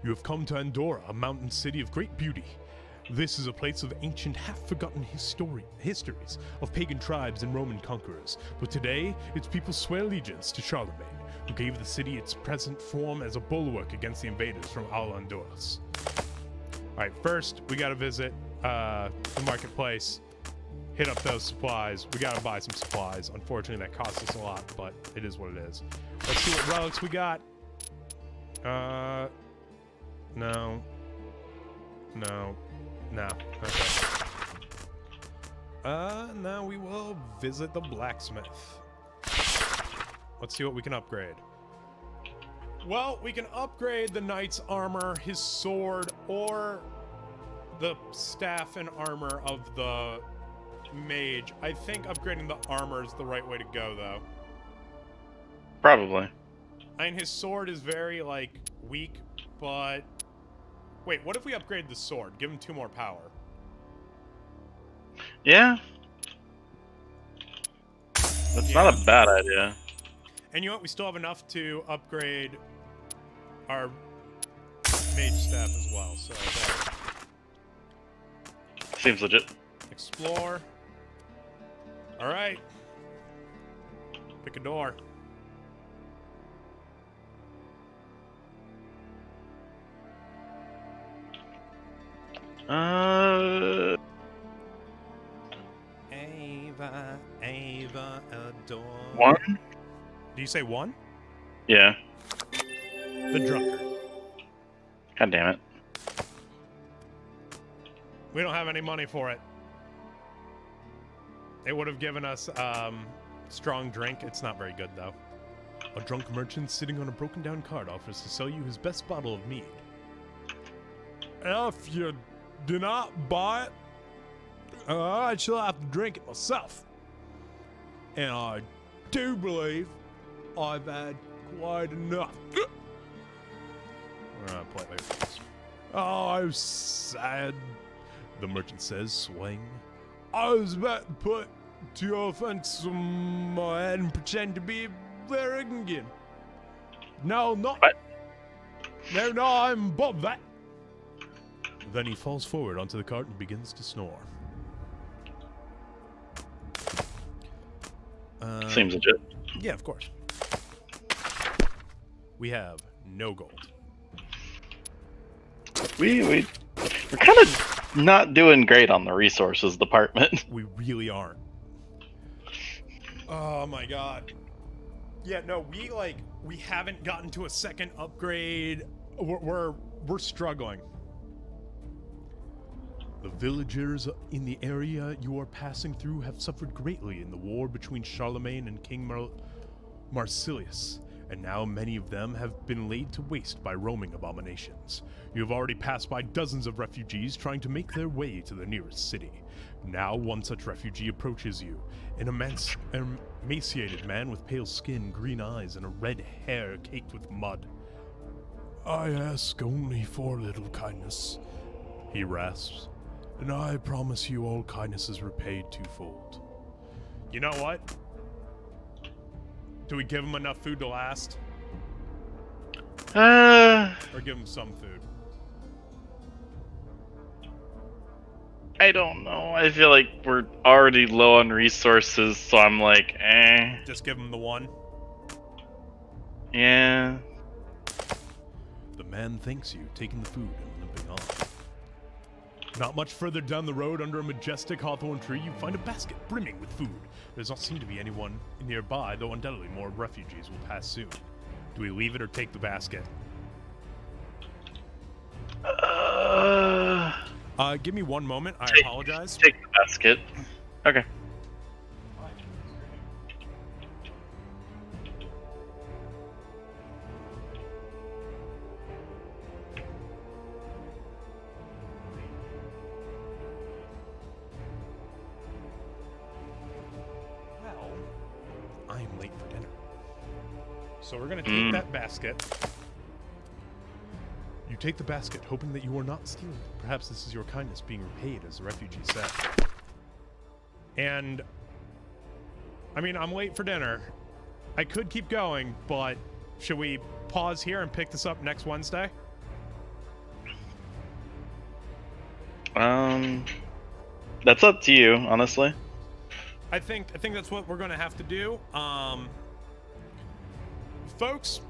You have come to Andorra, a mountain city of great beauty. This is a place of ancient, half-forgotten histories of pagan tribes and Roman conquerors, but today its people swear allegiance to Charlemagne, who gave the city its present form as a bulwark against the invaders from Al-Andorras. Alright, first, we gotta visit the marketplace, hit up those supplies. We gotta buy some supplies. Unfortunately, that costs us a lot, but it is what it is. Let's see what relics we got. No. Okay. Now we will visit the blacksmith. Let's see what we can upgrade. Well, we can upgrade the knight's armor, his sword, or the staff and armor of the mage. I think upgrading the armor is the right way to go, though. Probably. I mean, his sword is very, weak, but... Wait, what if we upgrade the sword? Give him 2 more power. Yeah. That's not a bad idea. And you know what? We still have enough to upgrade our mage staff as well, so... Seems legit. Explore. Alright. Pick a door. Ava, adore. 1? Do you say 1? Yeah. The drunkard. God damn it. We don't have any money for it. It would have given us strong drink. It's not very good, though. A drunk merchant sitting on a broken down cart offers to sell you his best bottle of mead. If you do not buy it, I shall have to drink it myself. And I do believe I've had quite enough. Politely. Oh, I'm sad, the merchant says, swaying. I was about to put to your offense on my head and pretend to be very again. No, not. What? No, I'm above that. Then he falls forward onto the cart and begins to snore. Seems legit. Yeah, of course. We have no gold. We're kind of not doing great on the resources department. We really aren't. Oh my god. Yeah, no, we haven't gotten to a second upgrade. We're struggling. The villagers in the area you are passing through have suffered greatly in the war between Charlemagne and King Marsilius, and now many of them have been laid to waste by roaming abominations. You have already passed by dozens of refugees trying to make their way to the nearest city. Now one such refugee approaches you, an emaciated man with pale skin, green eyes, and a red hair caked with mud. I ask only for a little kindness, he rasps, and I promise you all kindness is repaid twofold. You know what? Do we give him enough food to last? Or give him some food? I don't know. I feel like we're already low on resources, so I'm like, eh. Just give him the one? Yeah. The man thanks you, taking the food and limping on. Not much further down the road, under a majestic hawthorn tree, you find a basket brimming with food. There does not seem to be anyone nearby, though undoubtedly more refugees will pass soon. Do we leave it or take the basket? Give me one moment. I apologize. Take the basket. Okay. Well, I am late for dinner. So we're going to take that basket. You take the basket, hoping that you are not stealing. Perhaps this is your kindness being repaid, as the refugee said. And, I mean, I'm late for dinner. I could keep going, but should we pause here and pick this up next Wednesday? That's up to you, honestly. I think that's what we're going to have to do. Folks,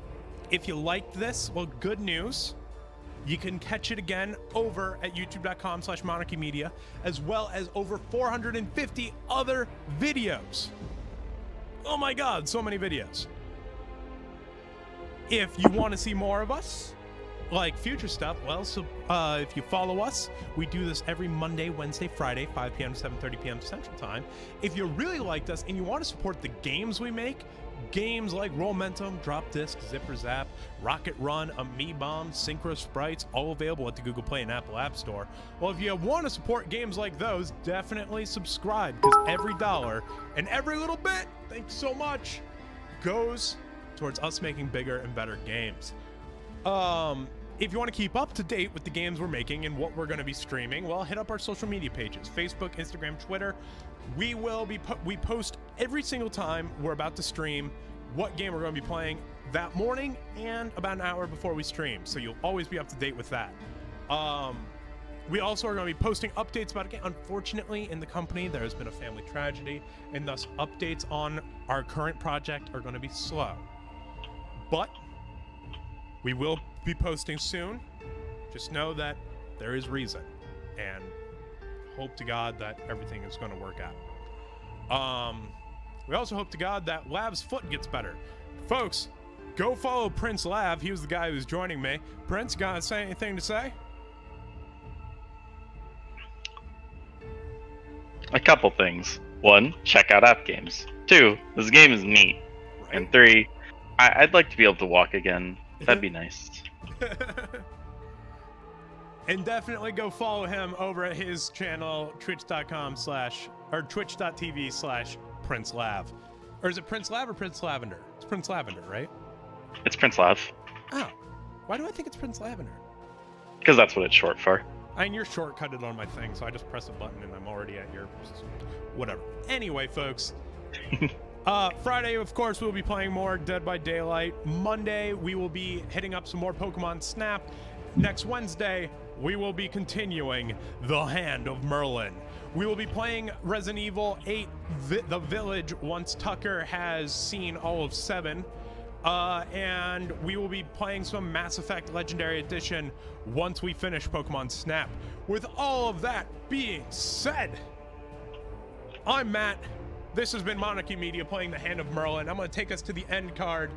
if you liked this, well, good news. You can catch it again over at youtube.com/monarchymedia, as well as over 450 other videos. Oh my god, so many videos. If you want to see more of us, like future stuff, well, so if you follow us, we do this every Monday, Wednesday, Friday, 5 p.m. to 7:30 p.m. Central Time. If you really liked us and you want to support the games we make, games like Rollmentum, Drop Disc, Zipper Zap, Rocket Run, Amiibomb, Synchro Sprites, all available at the Google Play and Apple App Store. Well, if you want to support games like those, definitely subscribe, because every dollar and every little bit, thanks so much, goes towards us making bigger and better games. If you want to keep up to date with the games we're making and what we're going to be streaming, well, hit up our social media pages, Facebook, Instagram, Twitter. We will be we post every single time we're about to stream what game we're going to be playing that morning and about an hour before we stream, so you'll always be up to date with that. We also are going to be posting updates about a game. Unfortunately, in the company, there has been a family tragedy, and thus updates on our current project are going to be slow. But we will be posting soon. Just know that there is reason, and hope to God that everything is going to work out. We also hope to God that Lav's foot gets better. Folks, go follow Prince Lav. He was the guy who was joining me. Prince, got anything to say? A couple things. 1, check out app games. 2, this game is neat. Right. And 3, I'd like to be able to walk again. That'd be nice. And definitely go follow him over at his channel, twitch.tv/PrinceLav. Or is it Prince Lav or Prince Lavender? It's Prince Lavender, right? It's Prince Lav. Oh. Why do I think it's Prince Lavender? Because that's what it's short for. I mean, you're shortcutted on my thing, so I just press a button and I'm already at your... whatever. Anyway, folks. Friday, of course, we'll be playing more Dead by Daylight. Monday, we will be hitting up some more Pokemon Snap. Next Wednesday, we will be continuing The Hand of Merlin. We will be playing Resident Evil 8, The Village, once Tucker has seen all of 7. And we will be playing some Mass Effect Legendary Edition once we finish Pokemon Snap. With all of that being said, I'm Matt. This has been Monarchy Media playing The Hand of Merlin. I'm going to take us to the end card.